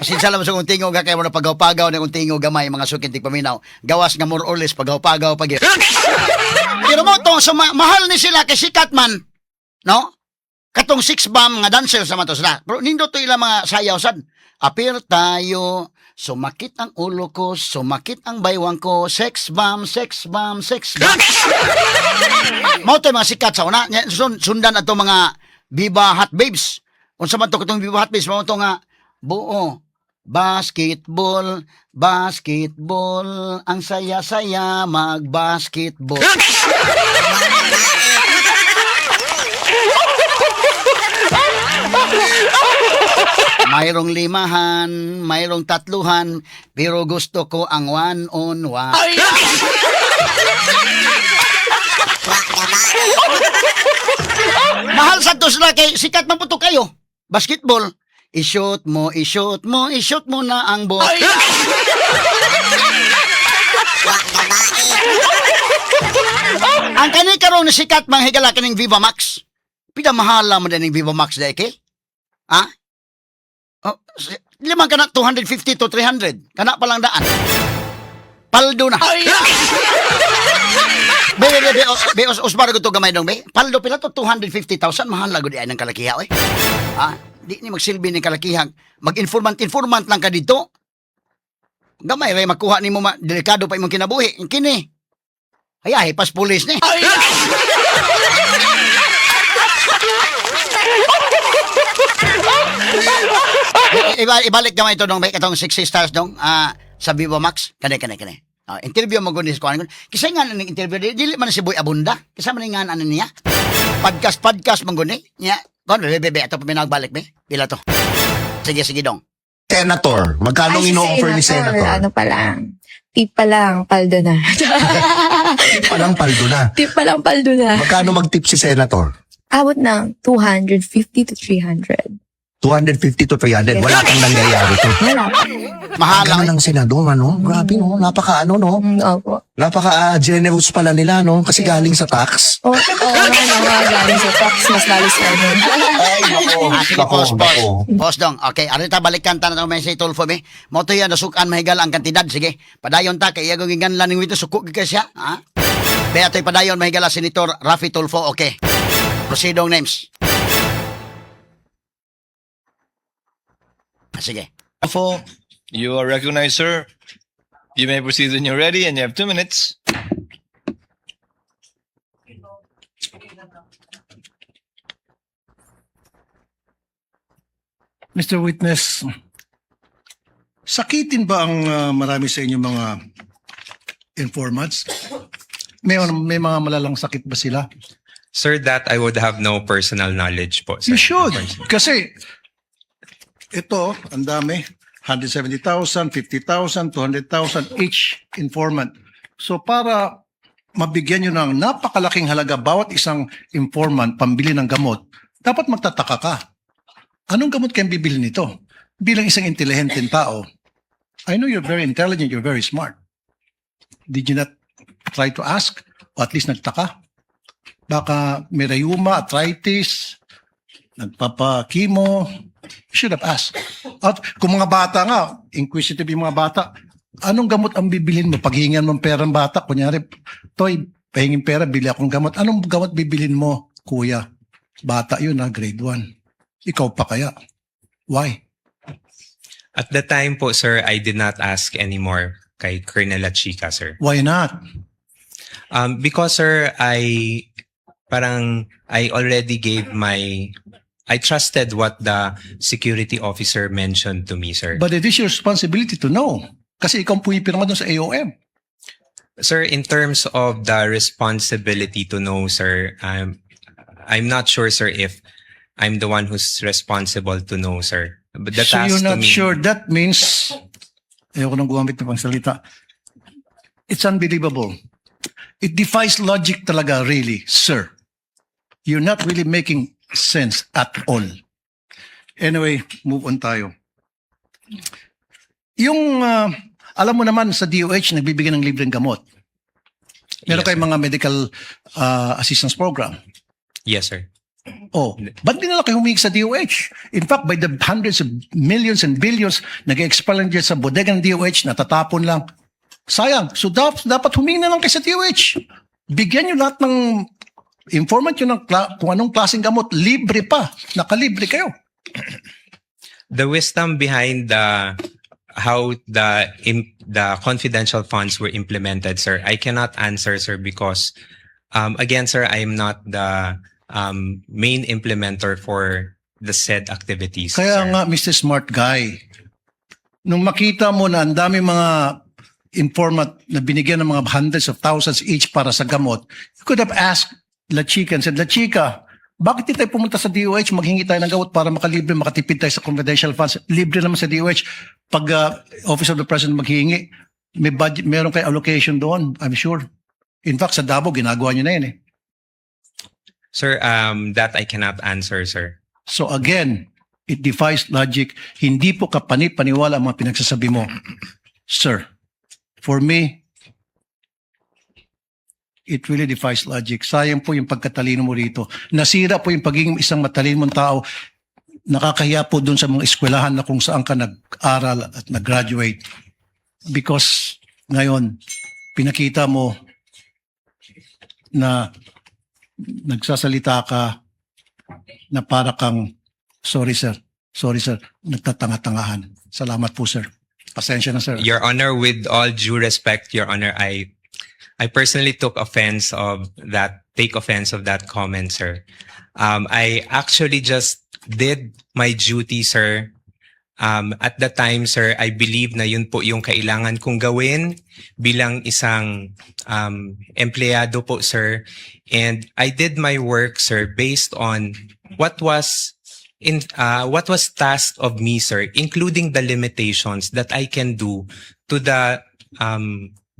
Sinsa lang sa kung tingog kay mo na pagaw-pagaw na kung tingog gamay mga sukintig paminaw. Gawas nga more or less pagaw-pagaw pag. Pero mo to so mahal ni sila kay sikat man, no? Katong six bomb nga dancers naman to sila. Pero nindo to ilang mga sayaw sad. Apir tayo, sumakit ang ulo ko, sumakit ang baywang ko, sex bomb, sex bomb, sex bomb. Mo to yung mga sikat sa una. Sundan ato mga Viva Hot Babes. Unsa man to katong Viva Hot Babes, mo to nga buo. Basketball, basketball, ang saya-saya mag-basketball. Mayroong limahan, mayroong tatluhan, pero gusto ko ang one-on-one. Mahal sa to sila kay sikat man po to kayo. Basketball. I-shoot mo, i-shoot mo, i-shoot mo na ang ball. Ang kani karon ni sikat mang higala kaning Viva Max. Pida mahala mo din ng Viva Max dai kay? Ha? Oh, limang kana 250 to 300. Kana pa lang daan. Paldo na. Be, usbar ko to gamay dong, be. Paldo pila to 250,000 mahal lagod ay ng kalakiha oy. Ha? Di ni magsilbi ni kalakihang. Mag-informant lang ka dito. Gamay ray makuha nimo delikado pa imong kinabuhi. Kini. Hayahe pas pulis ni. Ibalik gamay ito dong, be. Katong 60 stars dong. Sa Viva Max. Kani. Interview mo gunis ko. Kasi nga ng interview, dili man si Boy Abunda. Kasi man nga ano niya. Podcast mo guni. Niya. Kon, bebe, ito pa pinagbalik, be. Pila to. Sige dong. Senator, magkano Ay, si ino-offer ni Senator? Ano pa lang. Tip pa lang, paldo na. Palang paldo na. Tip pa lang, paldo na. Magkano mag-tip si Senator? Abot ng 250 to 300. 250 to 300. Wala kang nangyayari to. Wala. Mahal lang. Ang ng senador, ano? Grabe, no? Napaka, Opo. Napaka-generous pala nila, no? Kasi galing sa tax. Galing sa tax, mas lalis na yun. Ay, nako. Sige, pause dong. Okay, arita balikan ta na may say Tulfo, be. Moto yan, nasukan mahigala ang kantidad. Sige, padayon ta, kaya kung ganlan ng wito, sukuk ka siya. Ha? Be, ato'y padayon mahigala, Senator Raffy Tulfo. Okay. Proceedong names. Sige. You are recognized, sir. You may proceed when you're ready, and you have 2 minutes. Mr. Witness, sakitin ba ang marami sa inyong mga informants? May mga malalang sakit ba sila? Sir, that I would have no personal knowledge po, sir. You should. Kasi ito, ang dami. 170,000, 50,000, 200,000 each informant. So para mabigyan nyo ng napakalaking halaga bawat isang informant pambili ng gamot, dapat magtataka ka. Anong gamot kayong bibili nito? Bilang isang intelihenteng tao, I know you're very intelligent, you're very smart. Did you not try to ask? O at least nagtaka? Baka may rheuma, arthritis, nagpapakimo. You should have asked. At kung mga bata nga, inquisitive yung mga bata, anong gamot ang bibilhin mo? Paghingan mo ng pera ng bata, kunyari, Toy, pahingin pera, bili akong gamot. Anong gamot bibilhin mo, kuya? Bata yun grade 1. Ikaw pa kaya? Why? At the time po, sir, I did not ask anymore kay Colonel Chica, sir. Why not? Because, sir, I already gave I trusted what the security officer mentioned to me, sir. But it is your responsibility to know. Kasi ikaw pumipirma doon sa AOM. Sir, in terms of the responsibility to know, sir, I'm not sure, sir, if I'm the one who's responsible to know, sir. But the So task you're to not me, sure. That means, ayoko nang gumamit ng pangsalita. It's unbelievable. It defies logic talaga, really, sir. You're not really making sense at all. Anyway, move on tayo. Yung, alam mo naman sa DOH, nagbibigay ng libreng gamot. Meron Yes, kayong mga medical assistance program. Yes, sir. Oh, ba't di nila kayo humingi sa DOH? In fact, by the hundreds of millions and billions, nag-expire lang dyan sa bodega ng DOH, natatapon lang. Sayang. So dapat humingi na lang kayo sa DOH. Bigyan nyo lahat ng informant nyo ng kung anong klaseng gamot. Libre pa. Nakalibre kayo. The wisdom behind how the confidential funds were implemented, sir, I cannot answer, sir, because again, sir, I am not the main implementer for the said activities. Kaya sir. nga, Mr. Smart Guy, nung makita mo na ang dami mga informant na binigyan ng mga hundreds of thousands each para sa gamot, you could have asked La Chica and said, La Chica, bakit di tayo pumunta sa DOH, maghingi tayo ng gamot para makalibre, makatipid tayo sa confidential funds? Libre naman sa DOH. Pag Office of the President maghingi, may budget, meron kayo allocation doon, I'm sure. In fact, sa Davao, ginagawa nyo na yun eh. Sir, that I cannot answer, sir. So again, it defies logic. Hindi po kapani-paniwala ang mga pinagsasabi mo. Sir, for me, it really defies logic. Sayang po yung pagkatalino mo rito. Nasira po yung pagiging isang matalino mong tao. Nakakahiya po dun sa mga eskwelahan na kung saan ka nag-aral at nag-graduate. Because ngayon, pinakita mo na nagsasalita ka na para kang, sorry sir, nagtatanga-tangahan. Salamat po sir. Pasensya na sir. Your Honor, with all due respect, Your Honor, I personally take offense of that comment, sir. I actually just did my duty, sir. At the time, sir, I believe na yun po yung kailangan kong gawin bilang isang empleyado po, sir. And I did my work, sir, based on what was tasked of me, sir, including the limitations that I can do to the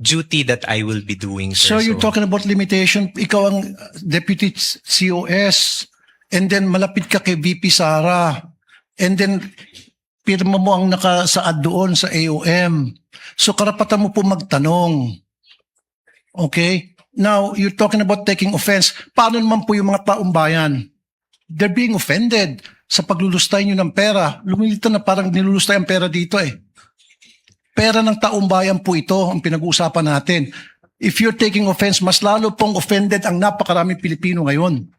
duty that I will be doing, sir. So you're talking about limitation. Ikaw ang deputy COS and then malapit ka kay VP Sara and then pirma mo ang nakasaad doon sa AOM. So karapatan mo po magtanong. Okay? Now, you're talking about taking offense. Paano naman po yung mga taong bayan? They're being offended sa paglulustay nyo ng pera. Lumilito na parang nilulustay ang pera dito eh. Pera ng taong bayan po ito ang pinag-uusapan natin. If you're taking offense, mas lalo pong offended ang napakaraming Pilipino ngayon.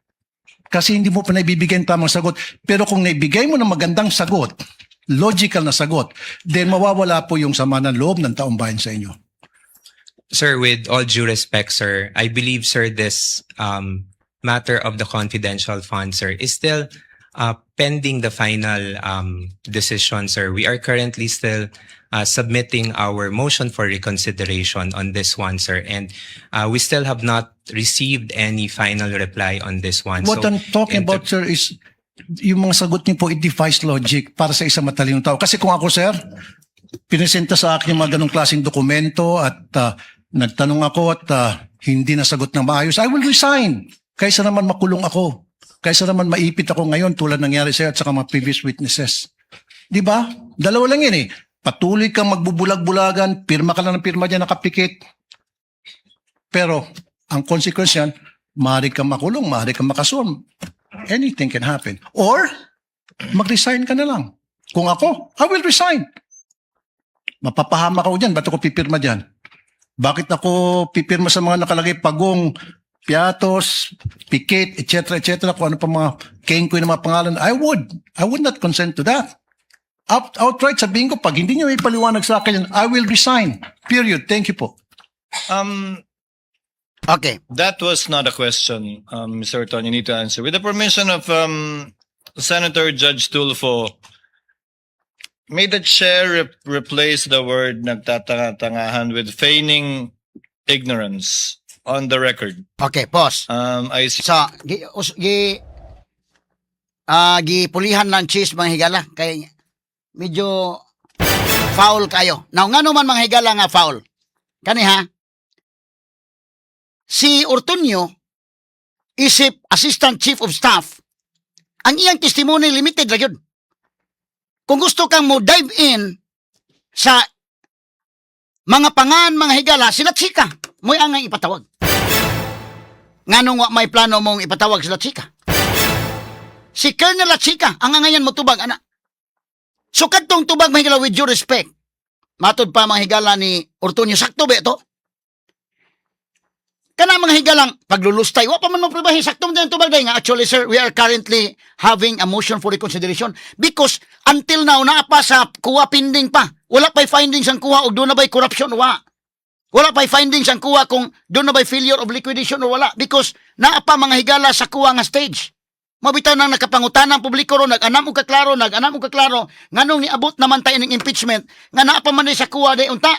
Kasi hindi mo pa naibibigay ang tamang sagot. Pero kung naibigay mo ng magandang sagot, logical na sagot, then mawawala po yung sama ng loob ng taong bayan sa inyo. Sir, with all due respect, sir, I believe, sir, this matter of the confidential fund, sir, is still pending the final decision, sir. We are currently still submitting our motion for reconsideration on this one, sir. And we still have not received any final reply on this one. What I'm talking about, sir, is yung mga sagot niyo po, it defies logic para sa isang matalinong tao. Kasi kung ako, sir, pinesenta sa akin yung mga ganong klaseng dokumento at nagtanong ako at hindi nasagot ng maayos, I will resign. Kaysa naman makulong ako. Kaysa naman maipit ako ngayon tulad nangyari sa'yo at saka mga previous witnesses. Di ba? Dalawa lang yan eh. Patuloy kang magbubulag-bulagan, pirma ka lang ng pirma dyan, nakapikit. Pero, ang consequence yan, maaari kang makulong, maaari kang makasuhan. Anything can happen. Or, mag-resign ka na lang. Kung ako, I will resign. Mapapahama ka ko dyan, ba't ako pipirma dyan? Bakit ako pipirma sa mga nakalagay pagong, piatos, pikit, etc., kung ano pa mga kengkoy na mga pangalan? I would not consent to that. Outright sabihin ko, pag hindi nyo ipaliwanag sa akin yan, I will resign. Period. Thank you po. Okay. That was not a question, Mr. Ton. You need to answer. With the permission of Senator Judge Tulfo, may the chair replace the word nagtatanga-tangahan with feigning ignorance on the record? Okay, pause. I see. So, gipulihan ng cheese mga higala kay medyo foul kayo. Now, nga naman mga higala nga foul. Kani ha? Si Ortunyo, isip Assistant Chief of Staff, ang iyang testimony limited ra gyud. Kung gusto kang mo dive in sa mga pangan, mga higala, sila chika, mo'y angay ipatawag. Nganong wa may plano mong ipatawag sila chika? Si Colonel Lachica, ang angayan mo tubag, ana. So kadtong tubag mga higala with due respect, matod pa mga higala ni Ortonio, sakto ba ito? Kana mga higalang paglulustay, wa pa man magpribahi, sakto mo din tubag day nga. Actually, sir, we are currently having a motion for reconsideration because until now, naapa sa kuha pending pa. Wala pa'y findings ang kuha o doon na ba'y corruption o wala. Wala pa'y findings ang kuha kung doon na ba'y failure of liquidation o wala because naapa mga higala sa kuha nga stage. Mabitaw nang nakapangutan ng publiko ro, nag-anam o kaklaro, nganong niabot naman tayo ng impeachment, nga naapa man sa kuha day unta.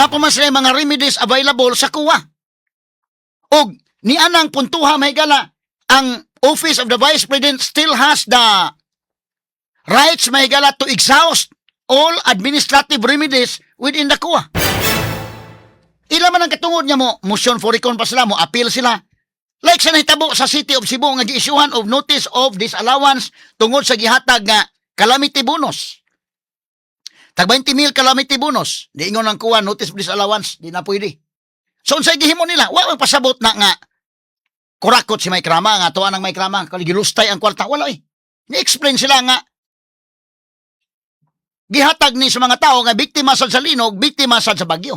Naapa man sila mga remedies available sa kuha. Og ni anang puntuha mahigala, ang Office of the Vice President still has the rights mahigala to exhaust all administrative remedies within the COA. Ila man ang katungod niya mo, motion for recon pa sila mo, appeal sila. Like sa nahitabo sa City of Cebu nga gi-issuehan of notice of disallowance tungod sa gihatag nga calamity bonus. Tag 20,000 calamity bonus. Di ingon ang COA notice of disallowance, di na pwede. So unsay gihimo nila? Wa man pasabot na nga kurakot si Mike Rama, nga tuwa ng Mike Rama, kaligilustay ang kwarta. Wala eh. Ni-explain sila nga gihatag ni sa mga tao nga biktima sad sa linog, biktima sad sa bagyo.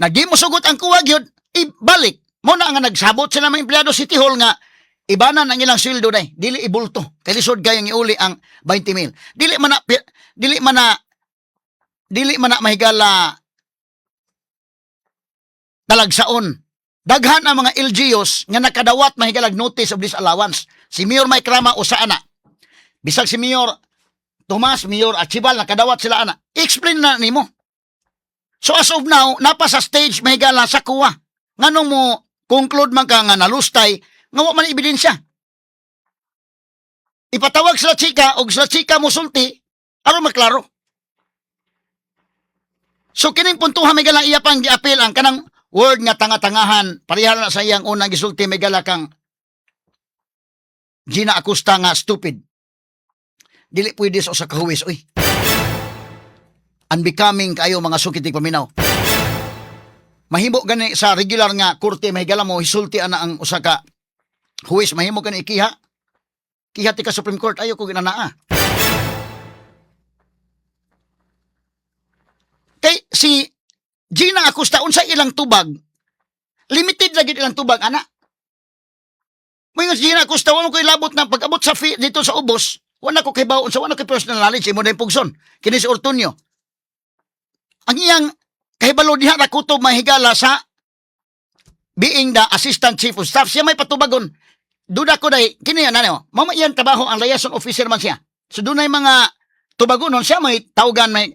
Nagdi mo sugot ang kuwag yun, ibalik. Mo na nga nagsabot sila mga empleyado City Hall nga ibanan ang ilang sweldo day. Dili ibulto. Kay lisod kayong iuli ang 20,000. Dili man na mahigala talagsaon. Daghan ang mga LGUs nga nakadawat mahigalag notice of disallowance. Si Mayor Mike Rama usa ana. Bisag si Mayor Tomas, Mayor Achibal nakadawat sila ana. Explain na nimo. So as of now, napa sa stage mahigala sa kuwa. Nganong mo conclude man ka nga nalustay, nga wa man ebidensya. Ipatawag sila chika og sila chika mo sulti aron maklaro. So kining puntuhan may galang iya pang giapil ang kanang word nga tanga-tangahan, pareha na sa iyang unang gisulti may gala kang Gina Acosta nga stupid. Dili pwede sa usa ka huwis, oy. Unbecoming kayo mga sukiting paminaw. Mahimo gani sa regular nga korte mahigala mo hisulti ana ang usa ka huwis, mahimo gani ikiha. Kiha ti ka Supreme Court ayo ko ginanaa. Kay si Gina Acosta unsa ilang tubag? Limited lagi ilang tubag ana. Moy si Gina Acosta wala ko ilabot na pag-abot sa dito sa ubos, wala ko kay baon sa wala ko personal knowledge imo na pugson. Kini si Ortonio. Ang iyang kahibalo diha ra kutob mahigala sa being the Assistant Chief of Staff, siya may patubagon. Duda ko day kini ana no. Mama iyan trabaho ang liaison officer man siya. So dunay mga tubagonon siya may tawgan may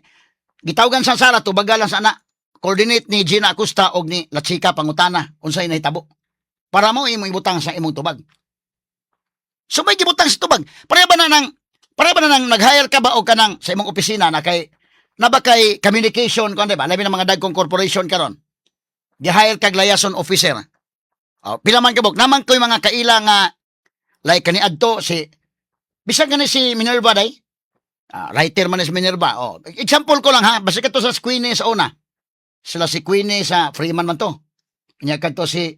gitawgan sa sala tubagalan sa ana. Coordinate ni Gina Acosta og ni Lachica pangutana unsay nahitabo. Para mo imong ibutang sa imong tubag. So may gibutang sa tubag. Pareha ba na nang nag-hire ka ba o kanang sa imong opisina na kay nabakay communication kon ba labi ng mga dagkong corporation karon. Gi-hire kag liaison officer. Pila man kabok naman koy mga kaila nga like kani adto si bisag gani si Minerva day. Writer man si Minerva. Example ko lang ha, basta kadto sa Queenie sa una. Sila si Queenie sa Freeman man to. Nya kadto si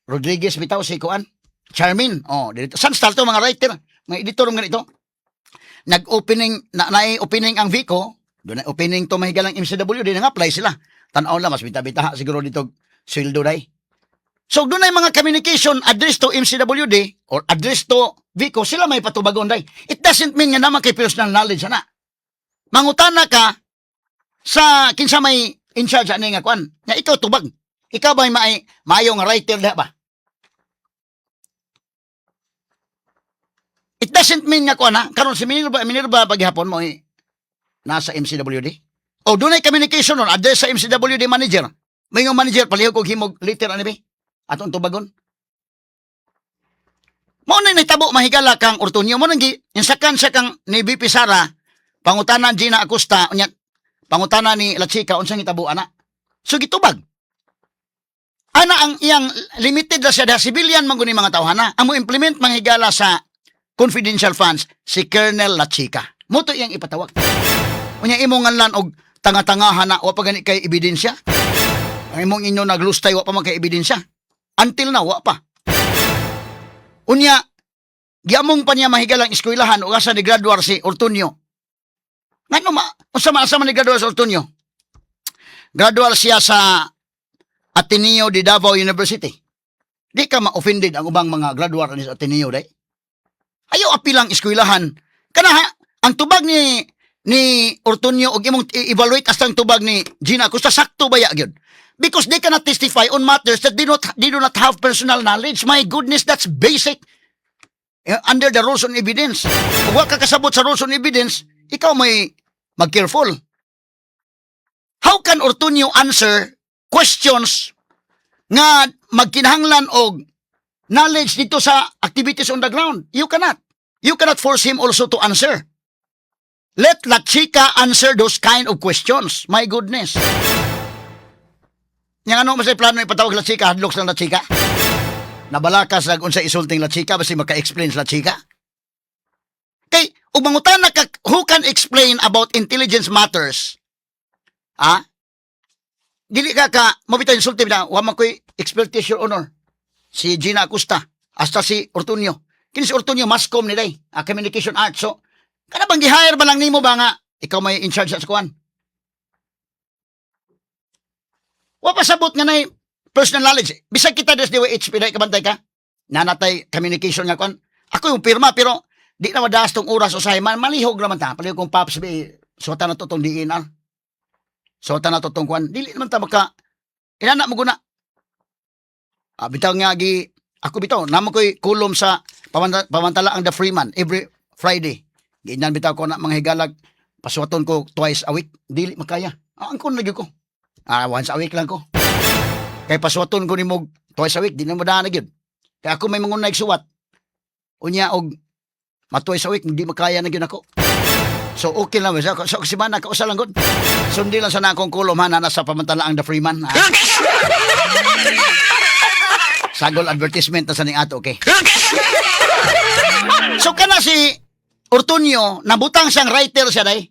Rodriguez bitaw si Kuan. Charmin. Dito. San start to mga writer, mga editor mga ito. Nag-opening opening ang Vico, doon na opening to mahigalang MCWD nang apply sila. Tan-aw lang mas bita-bita siguro dito sweldo day. So doon ay mga communication address to MCWD or address to Vico, sila may patubagon day. It doesn't mean nga naman kay personal knowledge na. Mangutana ka sa kinsa may in charge ani nga kwan. Nga ikaw tubag. Ikaw ba maayo nga writer da ba? It doesn't mean nga kwan ha. Karon si Minerva paghapon mo nasa MCWD. Doon ay communication nun. Address sa MCWD manager. May yung manager, palihog kong himog liter ano ba? Atong tubagon. Mo na nitabo mahigala kang Ortonio. Mo nang insakan siya kang ni VP Sara, pangutanan Gina Acosta, pangutana ni Lachica, unsang itabo ana. So gitubag. Ana ang iyang limited na siya, civilian man guni mga tawhana. Ang mo implement manghigala sa confidential funds, si Colonel Lachica. Muto iyang ipatawag. Unya imong nganlan og tanga-tangahan na, wa pa gani kay ebidensya. Ang imong inyo naglustay, wa pa man kay ebidensya. Until now, wa pa. Unya, giamong pa niya mahigalang eskwelahan o asa ni graduar si Ortunio. Ngano asa man ni graduar si Ortunio? Gradual siya sa Ateneo de Davao University. Di ka ma-offended ang ubang mga graduar ni sa Ateneo day. Ayaw apilang eskwelahan. Kana ha, ang tubag ni Ortunio og imong evaluate as ang tubag ni Gina Acosta sakto ba ya gyud? Because they cannot testify on matters that they do not have personal knowledge. My goodness, that's basic. Under the rules on evidence. Kung wa ka kasabot sa rules on evidence, ikaw may mag-careful. How can Ortunio answer questions nga magkinahanglan og knowledge dito sa activities on the ground? You cannot. You cannot force him also to answer. Let Lachica answer those kind of questions. My goodness. Yang ano masay plano ipatawag Lachica, hadlok sa Lachica? Nabalakas nag unsa isulting Lachica basi maka-explain sa Lachica? Kay ug mangutana ka who can explain about intelligence matters? Dili ka mabitaw insulti na wa man koy expertise your honor. Si Gina Acosta hasta si Ortunio. Kini si Ortunio mascom ni day, communication arts. So kana bang gi-hire ba lang nimo ba nga ikaw may in charge sa kuan? Wa pasabot nga nay personal knowledge. Bisag kita des DWH piday kabantay ka. Nanatay communication nga kuan. Ako yung pirma pero di na madaas tong oras usahay man malihog naman ta. Palihog kong paps be suwata na to tong DNR. Suwata na to tong kuan. Dili naman ta maka inana mo guna. Bitaw nga gi ako bitaw namo koy kulom sa pamantala ang The Freeman every Friday. Ganyan bitaw ko na mga higalag pasuwaton ko twice a week. Dili makaya. Ang kun lagi ko. Once a week lang ko. Kay pasuwaton ko ni mo twice a week, di na mo daan na gyud. Kaya ako may mangunay suwat. Unya og twice a week, hindi makaya na gyud ako. So okay lang sa so si mana ka usa lang gud. Sundi lang sa nakong kulom ha na sa pamantalaang The Freeman. Sagol advertisement na sa ning ato, okay. So kana si Ortunio, nabutang siyang writer siya day.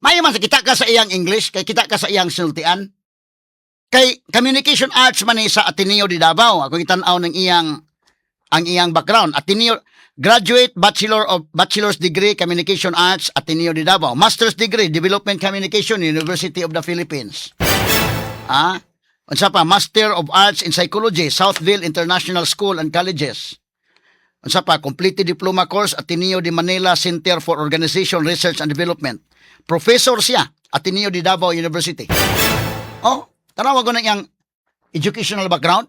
Mayo man kita ka sa iyang English, kay kita ka sa iyang sinultian. Kay communication arts man ni sa Ateneo de Davao. Ako gitan-aw ng ang iyang background. Ateneo graduate bachelor's degree communication arts Ateneo de Davao. Master's degree development communication University of the Philippines. Unsa pa Master of Arts in Psychology Southville International School and Colleges. Unsa pa completed diploma course Ateneo de Manila Center for Organization Research and Development. Professor siya Ateneo de Davao University. Tanawa ko na iyang educational background.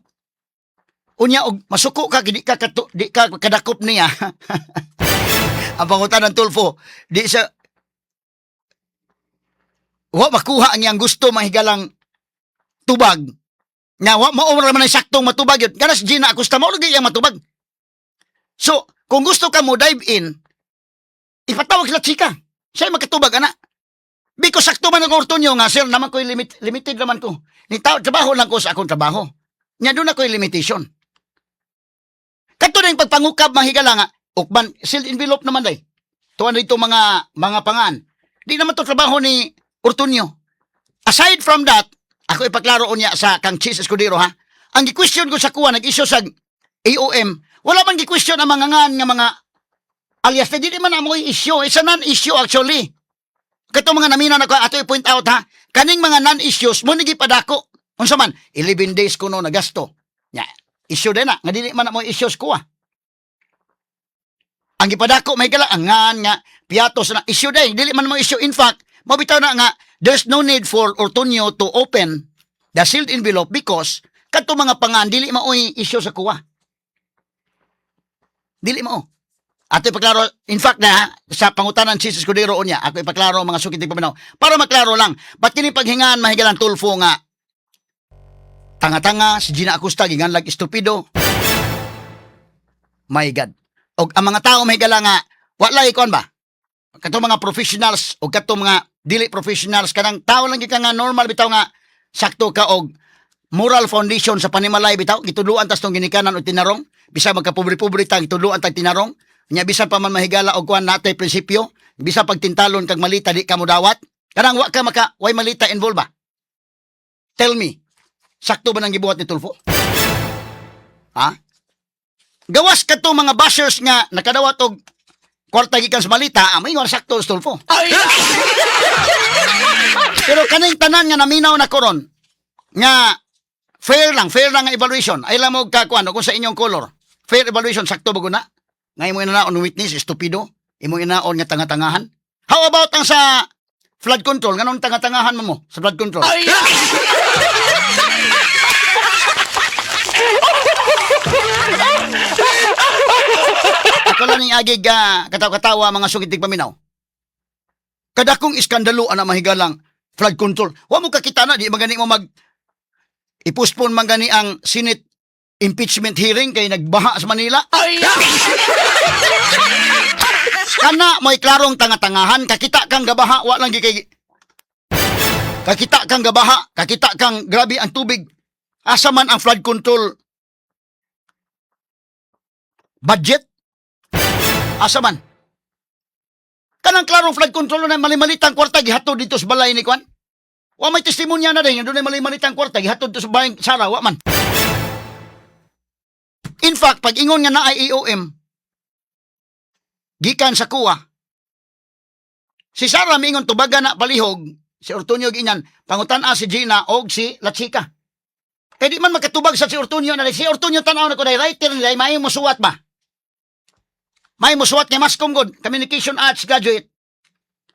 Unya og masuko ka di ka kadakop niya. Ang pangutan ng Tulfo, di sa wa makuha ang iyang gusto mahigalang tubag. Nga wa mao man saktong matubag yun. Kana si Gina Acosta mao lagi iyang matubag. So, kung gusto ka mo dive in, ipatawag sila chika. Siya makatubag ana. Because sakto man ang Ortunio nga, sir, naman ko'y limited naman ko. Trabaho lang ko sa akong trabaho. Nya doon ako'y limitation. Kato na yung pagpangukab, mahigala nga, ukban, sealed envelope naman day. Tuwan dito mga pangan. Di naman to trabaho ni Ortunio. Aside from that, ako ipaklaro niya sa kang Chis Escudero, ha? Ang gi-question ko sa kuha, nag-issue sa AOM, wala bang gi-question ang mga ngan nga mga alias na di man amoy issue. It's a non-issue actually. Kato mga namina na ko ato i-point out ha, kaning mga non-issues mo nigi padako. Unsa man 11 days kuno na gasto. Nya, issue din na nga dili man mo issues ko. Ang gipadako may kala angan nga piatos na issue din, dili man mo issue. In fact, mabitaw na nga there's no need for Ortunio to open the sealed envelope because kadto mga pangan dili maoy issue sa kuha. Dili mao. Ato ipaklaro, in fact na, sa pangutanan si Escudero niya, ako ipaklaro mga sukiting paminaw. Para maklaro lang, ba't kini paghingaan mahigalang Tulfo nga, tanga-tanga, si Gina Acosta, ginganlag estupido. My God. O ang mga tao mahigala nga, wala ikon ba? Kato mga professionals, o kato mga dili professionals, kanang tao lang ka nga normal, bitaw nga, sakto ka og moral foundation sa panimalay bitaw, gituluan tas tong ginikanan o tinarong, bisa magkapobre-pobre ta gituluan tag tinarong, nya bisan pa man mahigala og kuan natay prinsipyo, bisa pagtintalon kag malita di ka mo dawat. Kanang wa ka maka way malita involve ba? Tell me, sakto ba nang gibuhat ni Tulfo? Ha? Gawas ka to mga bashers nga nakadawat og kwarta gikan sa malita, may nga sakto si Tulfo. Pero kaning tanan nga naminaw na koron nga fair lang nga evaluation. Ay lang mo kakuan kung sa inyong color. Fair evaluation sakto ba guna? Nga imo inaon witness stupido, imo inaon nga tanga-tangahan. How about ang sa flood control? Ganun tanga-tangahan mo sa flood control? Ako lang ning agig katawa-katawa mga sugitig paminaw. Kada kong iskandalo ana mahigalang flood control. Wa mo kakita na di magani mo mag ipuspon man gani ang Senate impeachment hearing kay nagbaha sa Manila. Kana may klarong tanga-tangahan, kakita kang gabaha, wa lang gikay kakita kang gabaha, kakita kang grabe ang tubig. Asa man ang flood control budget? Asa man? Kanang klarong flood control na mali-malitang kwarta gihatod dito sa balay ni Kwan. Wa may testimonya na din, doon ay mali-malitang kwarta gihatod dito sa balay Sara, wa man. In fact, pag ingon nga na ay EOM, gikan sa kuwa, si Sara mingon tubaga na palihog, si Ortunyo ginyan, pangutan-a si Gina og si Latsika. Kaya di man makatubag sa si Ortunyo na si Ortunyo tanaw na ko dahil writer nila, may mo suwat ba? May mo suwat nga mas good, communication arts graduate.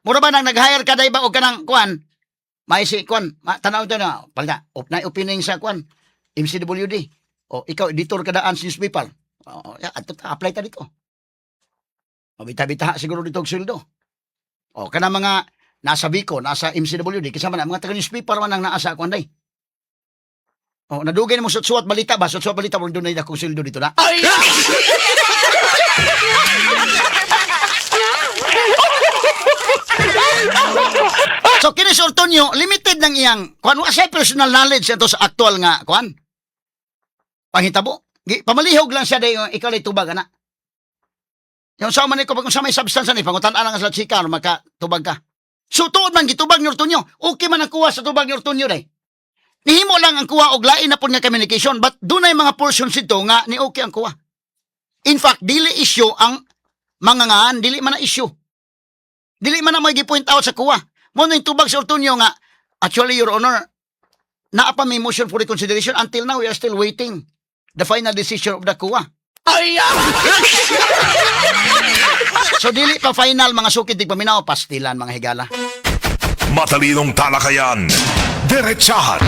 Mura ba nang nag-hire ka dahil ba o kanang kuan? May si kuan, tanaw ito na, palga, na opening sa kuan, MCWD. O ikaw, editor ka daan sa newspaper. Apply ta dito. O bita-bita siguro dito og sweldo. O kana mga nasa Vico, nasa MCWD, kasama na mga taga-newspaper man ang naasa kuan day. O nadugay mo suot-suot balita ba? Suot-suot balita mo doon na akong sweldo dito na. So kini si Ortonio, limited ng iyang kuan wa siya personal knowledge ito sa actual nga kuan. Panghitabo. Pamalihog lang siya dayon ikaw lay tubag ana. Yung sa man ko pag sa may substance ni pangutan-an lang sa chika makatubag ka. So tuod man gitubag ni Ortonio. Okay man ang kuha sa tubag ni Ortonio day. Nihimo lang ang kuha og lain na pud nga communication but dunay mga portions ito nga ni okay ang kuha. In fact, dili issue ang mangangaan, dili man na issue. Dili man na may gi-point out sa kuha. Mo ning tubag sa Ortunyo nga, actually, Your Honor, naa pa may motion for reconsideration. Until now, we are still waiting the final decision of the kuha. So, dili pa final, mga sukid, di paminaw, pastilan, mga higala. Matalinong talakayan. Diretsahan.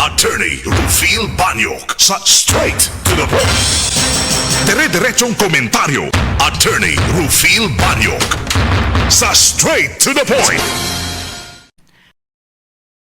Attorney Rufil Banyok sa Straight to the Point. Dire-diretsong komentaryo. Attorney Rufil Banyok sa Straight to the Point.